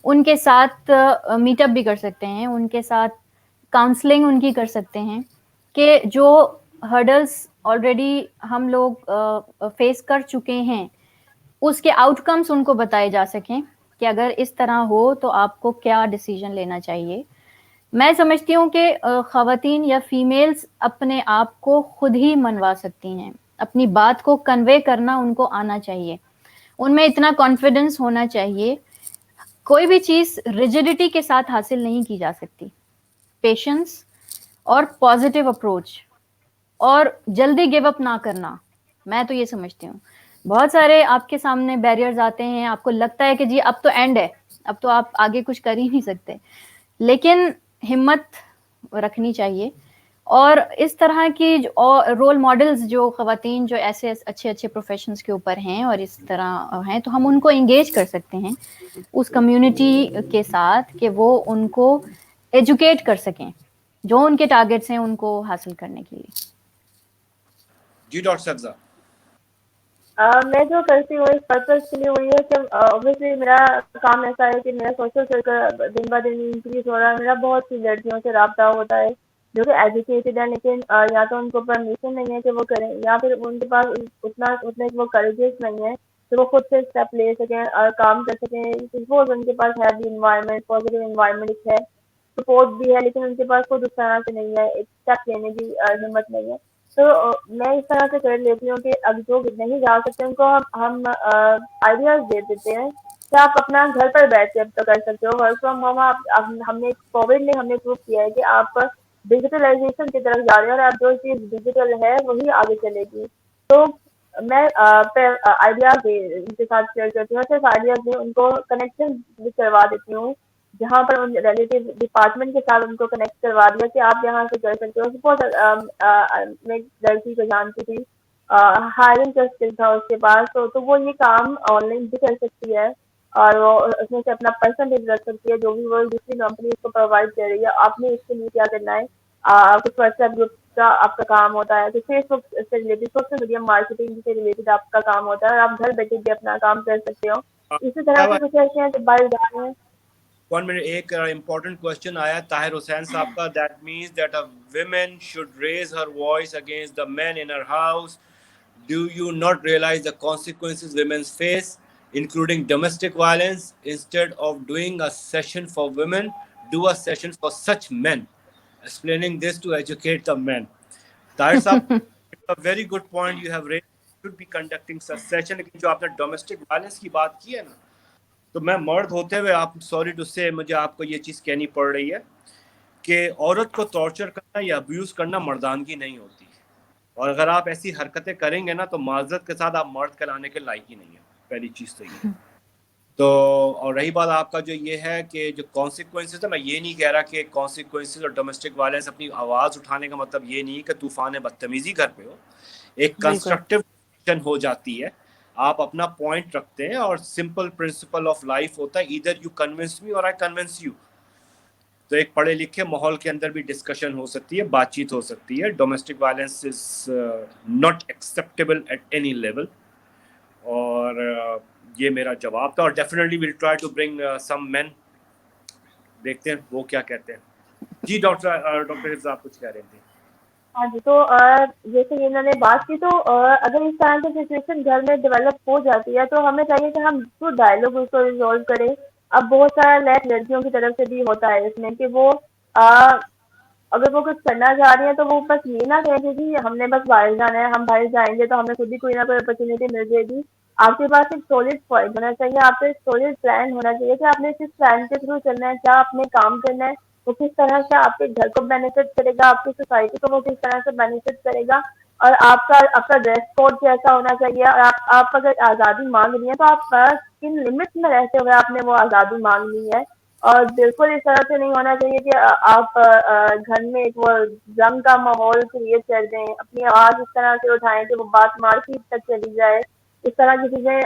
ان کے ساتھ میٹ اپ بھی کر سکتے ہیں, ان کے ساتھ کاؤنسلنگ ان کی کر سکتے ہیں کہ جو ہرڈلز آلریڈی ہم لوگ فیس کر چکے ہیں اس کے آؤٹ کمس ان کو بتائے جا سکیں کہ اگر اس طرح ہو تو آپ کو کیا ڈیسیژن لینا چاہیے. میں سمجھتی ہوں کہ خواتین یا فیمیلز اپنے آپ کو خود ہی منوا سکتی ہیں, اپنی بات کو کنوے کرنا ان کو آنا چاہیے, ان میں اتنا کانفیڈنس ہونا چاہیے. کوئی بھی چیز ریجیڈیٹی کے ساتھ حاصل نہیں کی جا سکتی. پیشنس اور پازیٹیو اپروچ اور جلدی گیو اپ نہ کرنا, میں تو یہ سمجھتی ہوں. بہت سارے آپ کے سامنے بیریئرز آتے ہیں, آپ کو لگتا ہے کہ جی اب تو اینڈ ہے, اب تو آپ آگے کچھ کر ہی نہیں سکتے, لیکن ہمت رکھنی چاہیے. اور اس طرح کی رول ماڈلز جو خواتین جو ایسے اچھے اچھے پروفیشنز کے اوپر ہیں اور اس طرح ہیں, تو ہم ان کو انگیج کر سکتے ہیں اس کمیونٹی کے ساتھ کہ وہ ان کو ایجوکیٹ کر سکیں جو ان کے ٹارگیٹس ہیں ان کو حاصل کرنے کے لیے. جی ڈاکٹر حفظہ. میں جو کرتی ہوں اس پرپز کے لیے ہوئی ہے کہ اوبیسلی میرا کام ایسا ہے کہ میرا سوشل سرکل دن بہ دن انکریز ہو رہا ہے. میرا بہت سی لڑکیوں سے رابطہ ہوتا ہے جو کہ ایجوکیٹڈ ہیں, لیکن یا تو ان کو پرمیشن نہیں ہے کہ وہ کریں, یا پھر ان کے پاس اتنے وہ کریجز نہیں ہے کہ وہ خود سے اسٹیپ لے سکیں اور کام کر سکیں. سپوز ان کے پاس ہے بھی انوائرمنٹ, پازیٹیو انوائرمنٹ ہے, سپورٹ بھی ہے, لیکن ان کے پاس خود اس طرح سے نہیں ہے, ایک اسٹیپ لینے کی ہمت نہیں ہے. تو میں اس طرح سے کر لیتی ہوں کہ اب جو نہیں جا سکتے ان کو ہم آئیڈیاز دے دیتے ہیں کہ آپ اپنا گھر پر بیٹھ کے اب تک کر سکتے ہو. ورک فرام ہوم ہم نے کووڈ میں ہم نے پروف کیا ہے کہ آپ ڈیجیٹلائزیشن کی طرف جا رہے ہیں اور آپ جو چیز ڈیجیٹل ہے وہی آگے چلے گی. تو میں آئیڈیاز ان کے ساتھ شیئر کرتی ہوں, صرف آئیڈیاز نہیں, ان کو کنیکشن بھی کروا دیتی ہوں جہاں پر ان ریلیٹیو ڈپارٹمنٹ کے ساتھ ان کو کنیکٹ کروا دیا کہ آپ یہاں سے کر سکتے ہو. سپوز میں لڑکی کو جانتی تھی, ہائرنگ کا اسکل تھا اس کے پاس, تو وہ یہ کام آن لائن بھی کر سکتی ہے اور وہ اس میں سے اپنا پرسنٹیج رکھ سکتی ہے جو بھی وہ دوسری کمپنی اس کو پرووائڈ کر رہی ہے. آپ نے اس کے لیے کیا کرنا ہے, کچھ واٹس ایپ گروپ کا آپ کا کام ہوتا ہے, تو فیس بک سے ریلیٹڈ سوشل میڈیا مارکیٹنگ سے ریلیٹڈ آپ کا کام ہوتا ہے اور آپ گھر بیٹھے بھی اپنا کام کر سکتے ہو. اسی طرح سے کچھ ایسے ہیں جو باہر جا رہے ہیں. 1 منٹ, ایک امپورٹنٹ کوشچن آیا طاہر حسین صاحب کا. That means that a woman should raise her voice against the men in her house. Do you not realize the consequences women face, including domestic violence? Instead of doing a session for women, do a session for such men, explaining this to educate the men. Tahir صاحب, a very good point you have raised. Should be conducting such session. لیکن جو آپ نے domestic violence کی بات کی ہے نا, تو میں مرد ہوتے ہوئے آپ سوری ٹو سے مجھے آپ کو یہ چیز کہنی پڑ رہی ہے کہ عورت کو ٹارچر کرنا یا ابیوز کرنا مردانگی نہیں ہوتی, اور اگر آپ ایسی حرکتیں کریں گے نا تو معذرت کے ساتھ آپ مرد کہلانے کے لائق ہی نہیں ہیں. پہلی چیز تو یہ. تو اور رہی بات آپ کا جو یہ ہے کہ جو کانسیکوینسز ہے، میں یہ نہیں کہہ رہا کہ کانسیکوینسز اور ڈومیسٹک وائلنس اپنی آواز اٹھانے کا مطلب یہ نہیں کہ طوفان بدتمیزی گھر پہ ہو. ایک بالکل کنسٹرکٹیو ہو جاتی ہے، آپ اپنا پوائنٹ رکھتے ہیں اور سمپل پرنسپل آف لائف ہوتا ہے ایدر یو کنونس می اور آئی کنونس یو. تو ایک پڑھے لکھے ماحول کے اندر بھی ڈسکشن ہو سکتی ہے، بات چیت ہو سکتی ہے. Domestic violence is not acceptable at any level. اور یہ میرا جواب تھا. اور definitely will try to bring some men. دیکھتے ہیں وہ کیا کہتے ہیں. جی ڈاکٹر حفظ آپ کچھ کہہ رہے تھے. ہاں جی. تو جیسے انہوں نے بات کی، تو اگر اس طرح کی سچویشن گھر میں ڈیولپ ہو جاتی ہے تو ہمیں چاہیے کہ ہم جو ڈائلاگ اس کو ریزالو کریں. اب بہت سارا لیٹ لڑکیوں کی طرف سے بھی ہوتا ہے اس میں کہ وہ اگر وہ کچھ کرنا چاہ رہی ہیں تو وہ بس یہ نہ کہیں کہ ہم نے بس باہر جانا ہے، ہم باہر جائیں گے تو ہمیں خود ہی کوئی نہ کوئی اپرچونیٹی مل جائے گی. آپ کے پاس ایک سولڈ پوائنٹ ہونا چاہیے، آپ کا ایک سولڈ پلان ہونا چاہیے کہ آپ نے کس پلان کے تھرو چلنا ہے، کیا آپ نے کام کرنا ہے، وہ کس طرح سے آپ کے گھر کو بینیفٹ کرے گا، آپ کی سوسائٹی کو وہ کس طرح سے بینیفٹ کرے گا، اور آپ کا ڈریس کوڈ کیسا ہونا چاہیے. اور آپ اگر آزادی مانگ رہی ہیں تو آپ کن لمٹ میں رہتے ہوئے آپ نے وہ آزادی مانگنی ہے. اور بالکل اس طرح سے نہیں ہونا چاہیے کہ آپ گھر میں ایک وہ جنگ کا ماحول کریٹ کر دیں، اپنی آواز اس طرح سے اٹھائیں کہ وہ بات مار پیٹ تک چلی جائے. اس طرح کی چیزیں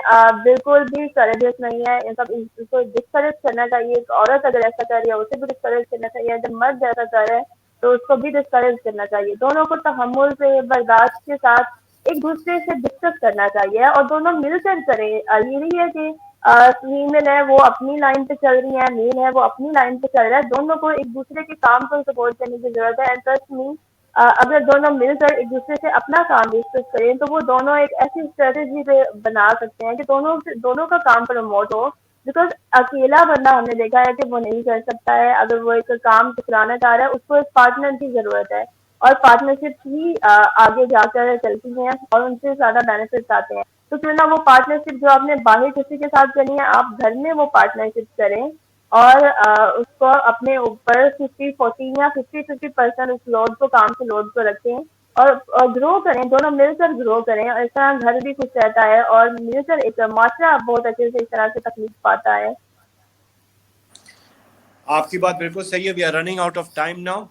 بالکل بھی کریجس نہیں ہے. ان سب کو ڈسکریج کرنا چاہیے. ایک عورت اگر ایسا کر رہی ہے اسے بھی ڈسکریج کرنا چاہیے. جب مرد ایسا کر رہے ہیں تو اس کو بھی ڈسکریج کرنا چاہیے. دونوں کو تحمل سے، برداشت کے ساتھ ایک دوسرے سے ڈسکس کرنا چاہیے اور دونوں مل کر کریں. یہ نہیں ہے کہ فیمل ہے وہ اپنی لائن پہ چل رہی ہے، میل ہے وہ اپنی لائن پہ چل رہا ہے. دونوں کو ایک دوسرے کے کام کو سپورٹ کرنے کی ضرورت ہے. اینڈ ٹرسٹ می، اگر دونوں مل کر ایک دوسرے سے اپنا کام ڈسکس کریں تو وہ دونوں ایک ایسی اسٹریٹجی پہ بنا سکتے ہیں کہ دونوں کا کام پروموٹ ہو. بیکاز اکیلا بندہ ہم نے دیکھا ہے کہ وہ نہیں کر سکتا ہے. اگر وہ ایک کام ٹکرانا چاہ رہا ہے اس کو ایک پارٹنر کی ضرورت ہے، اور پارٹنرشپ ہی آگے جا کر چلتی ہیں اور ان سے زیادہ بینیفٹس آتے ہیں. تو کیوں نہ وہ پارٹنرشپ جو آپ نے باہر کسی کے ساتھ کرنی ہے آپ گھر میں وہ پارٹنرشپ کریں اور اس کو اپنے اوپر 50-40 یا 50-50% اس لوڈ کو، کام کے لوڈ کو رکھیں اور گرو کریں. دونوں مل کر گرو کریں اور اس طرح گھر بھی خوش رہتا ہے اور مل کر ایک معاشرہ بہت اچھے سے اس طرح سے تخلیق پاتا ہے. آپ کی بات بالکل صحیح ہے. We are running out of time now.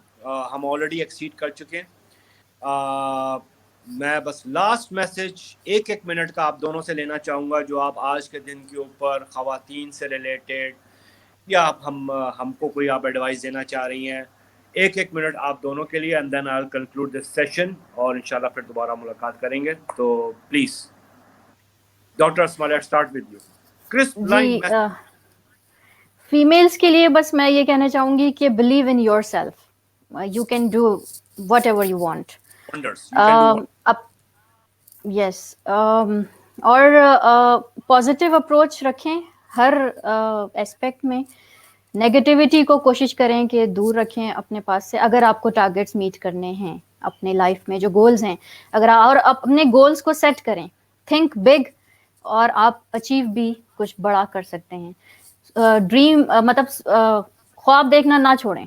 ہم آلریڈی ایکسیڈ کر چکے ہیں. میں بس لاسٹ میسج ایک منٹ کا آپ دونوں سے لینا چاہوں گا جو آپ آج کے دن کے اوپر خواتین سے ریلیٹڈ یا ہم کو کوئی آپ ایڈوائس دینا چاہ رہی ہیں. ایک منٹ آپ دونوں کے لیے and then I will conclude this session اور انشاءاللہ پھر دوبارہ ملاقات کریں گے. تو please doctor Asma let's start with you. Crisp line جی. فیمیلس کے لیے بس میں یہ کہنا چاہوں گی کہ believe in yourself. You can do whatever you want. Wonders you can do. Yes. اور پازیٹیو اپروچ رکھیں ہر اسپیکٹ میں. نیگیٹیوٹی کو کوشش کریں کہ دور رکھیں اپنے پاس سے. اگر آپ کو ٹارگیٹس میٹ کرنے ہیں اپنے لائف میں، جو گولز ہیں، اگر اور اپنے گولز کو سیٹ کریں، تھنک بگ، اور آپ اچیو بھی کچھ بڑا کر سکتے ہیں. ڈریم مطلب خواب دیکھنا نہ چھوڑیں.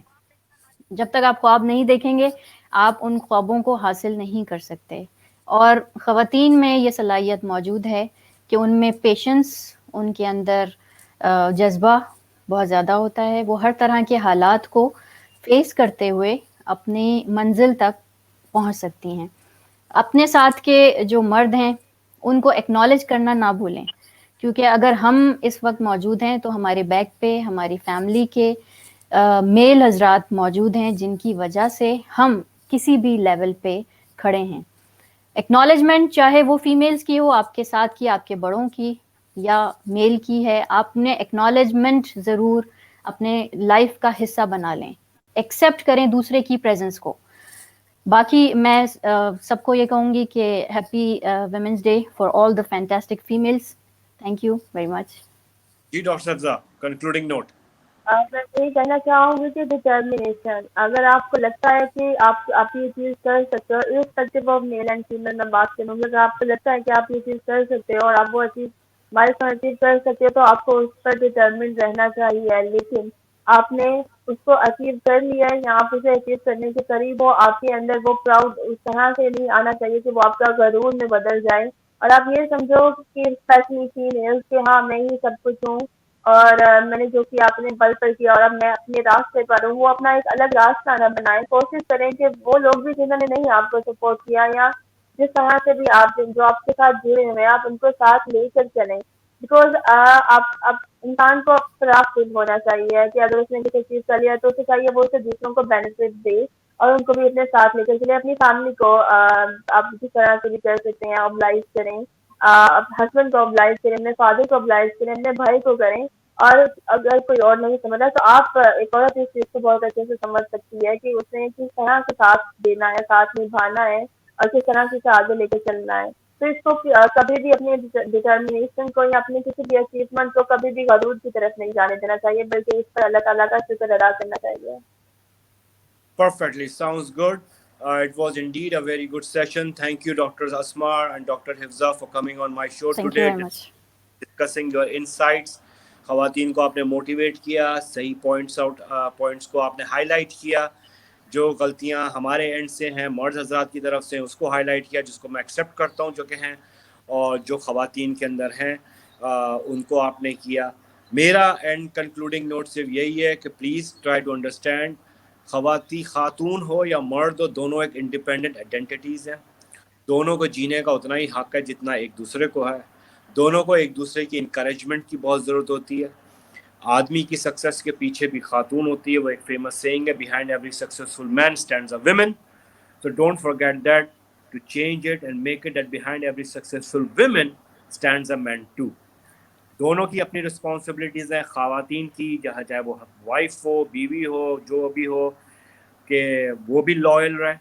جب تک آپ خواب نہیں دیکھیں گے آپ ان خوابوں کو حاصل نہیں کر سکتے. اور خواتین میں یہ صلاحیت موجود ہے کہ ان میں پیشنس، ان کے اندر جذبہ بہت زیادہ ہوتا ہے. وہ ہر طرح کے حالات کو فیس کرتے ہوئے اپنی منزل تک پہنچ سکتی ہیں. اپنے ساتھ کے جو مرد ہیں ان کو ایکنالج کرنا نہ بھولیں، کیونکہ اگر ہم اس وقت موجود ہیں تو ہمارے بیک پہ ہماری فیملی کے میل حضرات موجود ہیں جن کی وجہ سے ہم کسی بھی لیول پہ کھڑے ہیں. ایکنالجمنٹ چاہے وہ فیمیلز کی ہو، آپ کے ساتھ کی، آپ کے بڑوں کی، یا میل کی ہے، آپ نے ایکنالجمنٹ ضرور اپنے لائف کا حصہ بنا لیں. ایکسیپٹ کریں دوسرے کی پریزنس کو. باقی میں سب کو یہ کہوں گی کہ happy women's day for all the fantastic females. Thank you very much. جی ڈاکٹر حفظہ کنکلوڈنگ نوٹ. میں یہی کہنا چاہوں گی کہ ڈٹرمنیشن. اگر آپ کو لگتا ہے کہ آپ یہ چیز کر سکتے ہو، irrespective of male and female میں بات کروں گی، اگر آپ کو لگتا ہے کہ آپ یہ چیز کر سکتے ہو اور آپ وہ چیز ہمارے اچیو کر سکتے ہو تو آپ کو اس پر ڈٹرمنٹ رہنا چاہیے. لیکن آپ نے اس کو اچیو کر لیا ہے یا آپ اسے اچیو کرنے کے قریب ہو، آپ کے اندر وہ پراؤڈ اس طرح سے نہیں آنا چاہیے کہ وہ آپ کا غرور میں بدل جائے اور آپ یہ سمجھو کہ اسپیشلی فیمیلز کہ ہاں میں ہی سب کچھ ہوں اور میں نے جو کیا اپنے بل پر کیا اور اب میں اپنے راستے پر ہوں. وہ اپنا ایک الگ راستہ نہ بنائیں. کوشش کریں کہ وہ لوگ بھی جنہوں نے نہیں آپ کو سپورٹ کیا یا جس طرح سے بھی آپ جو آپ کے ساتھ جڑے ہوئے ہیں آپ ان کو ساتھ لے کر چلیں. بیکاز اب انسان کو خراب فیل ہونا چاہیے کہ اگر اس نے کسی چیز کر لیا تو اسے چاہیے وہ اسے دوسروں کو بینیفٹ دے اور ان کو بھی اپنے ساتھ لے کر چلے. اپنی فیملی کو آپ جس طرح سے بھی کر سکتے ہیں اوبلائز کریں, ہسبینڈ کو اوبلائز کریں, اپنے فادر کو اوبلائز کریں, اپنے بھائی کو کریں. اور اگر کوئی اور نہیں سمجھا تو آپ ایک عورت اس چیز کو بہت اچھے سے سمجھ سکتی ہے کہ اس نے کس طرح سے ساتھ دینا ہے, ساتھ نبھانا ہے اور کس طرح سے آگے لے کے چلنا ہے. تو اس کو کبھی بھی اپنی ڈٹرمنیشن کو یا اپنی کسی بھی اچیومنٹ کو کبھی بھی غرور کی طرف نہیں جانے دینا چاہیے, بلکہ اس پر اللہ تعالیٰ کا شکر ادا کرنا چاہیے. Perfectly, sounds good. It was indeed a very good session. Thank you, Dr. Asmar and Dr. Hifza, for coming on my show Thank you today, very much. discussing your insights. خواتین کو آپ نے موٹیویٹ کیا, صحیح points کو آپ نے high light کیا, جو غلطیاں ہمارے اینڈ سے ہیں مرد حضرات کی طرف سے اس کو ہائی لائٹ کیا, جس کو میں ایکسیپٹ کرتا ہوں جو کہ ہیں, اور جو خواتین کے اندر ہیں ان کو آپ نے کیا. میرا اینڈ کنکلوڈنگ نوٹ صرف یہی ہے کہ پلیز ٹرائی ٹو انڈرسٹینڈ, خاتون ہو یا مرد ہو, دونوں ایک انڈیپینڈنٹ آئیڈینٹیٹیز ہیں. دونوں کو جینے کا اتنا ہی حق ہے جتنا ایک دوسرے کو ہے. دونوں کو ایک دوسرے کی انکریجمنٹ کی بہت ضرورت ہوتی ہے. آدمی کی سکسیس کے پیچھے بھی خاتون ہوتی ہے. وہ ایک فیمس سیئنگ ہے, behind every successful man stands a women. So don't forget that, to change it and make it that behind every successful woman stands a man too. دونوں کی اپنی رسپانسبلٹیز ہیں, خواتین کی, چاہے وہ وائف ہو, بیوی ہو, جو بھی ہو, کہ وہ بھی لائل رہے,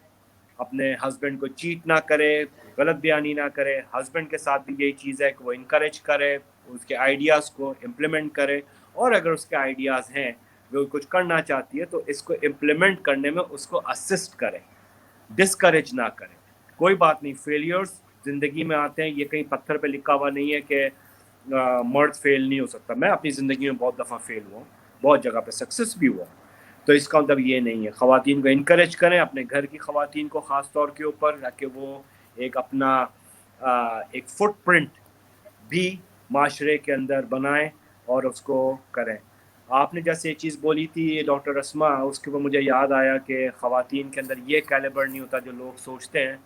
اپنے ہسبینڈ کو چیٹ نہ کرے, غلط بیانی نہ کرے. ہسبینڈ کے ساتھ بھی یہی چیز ہے کہ وہ انکریج کرے, اس کے آئیڈیاز کو امپلیمنٹ کرے, اور اگر اس کے آئیڈیاز ہیں وہ کچھ کرنا چاہتی ہے تو اس کو امپلیمنٹ کرنے میں اس کو اسسٹ کرے, ڈسکریج نہ کرے. کوئی بات نہیں, فیلیئرز زندگی میں آتے ہیں, یہ کہیں پتھر پہ لکھا ہوا نہیں ہے کہ مرد فیل نہیں ہو سکتا. میں اپنی زندگی میں بہت دفعہ فیل ہوا ہوں, بہت جگہ پہ سکسیس بھی ہوا. تو اس کا مطلب یہ نہیں ہے. خواتین کو انکریج کریں, اپنے گھر کی خواتین کو خاص طور کے اوپر, تاکہ وہ ایک اپنا ایک فٹ پرنٹ بھی معاشرے کے اندر بنائیں اور اس کو کریں. آپ نے جیسے یہ چیز بولی تھی ڈاکٹر اسما, اس کے اوپر مجھے یاد آیا کہ خواتین کے اندر یہ کیلیبر نہیں ہوتا جو لوگ سوچتے ہیں.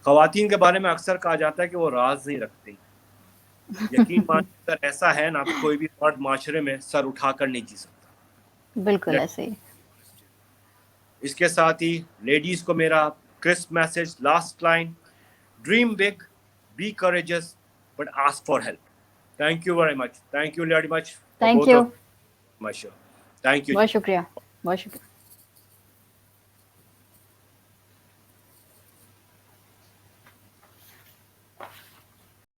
خواتین کے بارے میں اکثر کہا جاتا ہے کہ وہ راز نہیں رکھتی. یقین مانیے اگر ایسا ہے نا, تو کوئی بھی مرد معاشرے میں سر اٹھا کر نہیں جی سکتا. بالکل ایسے ہی. اس کے ساتھ ہی لیڈیز کو میرا crisp message, last line, dream big, be courageous, but ask for help. Thank you very much. Thank you very much for Thank both you. of my show. Thank you. بہت شکریہ, بہت شکریہ.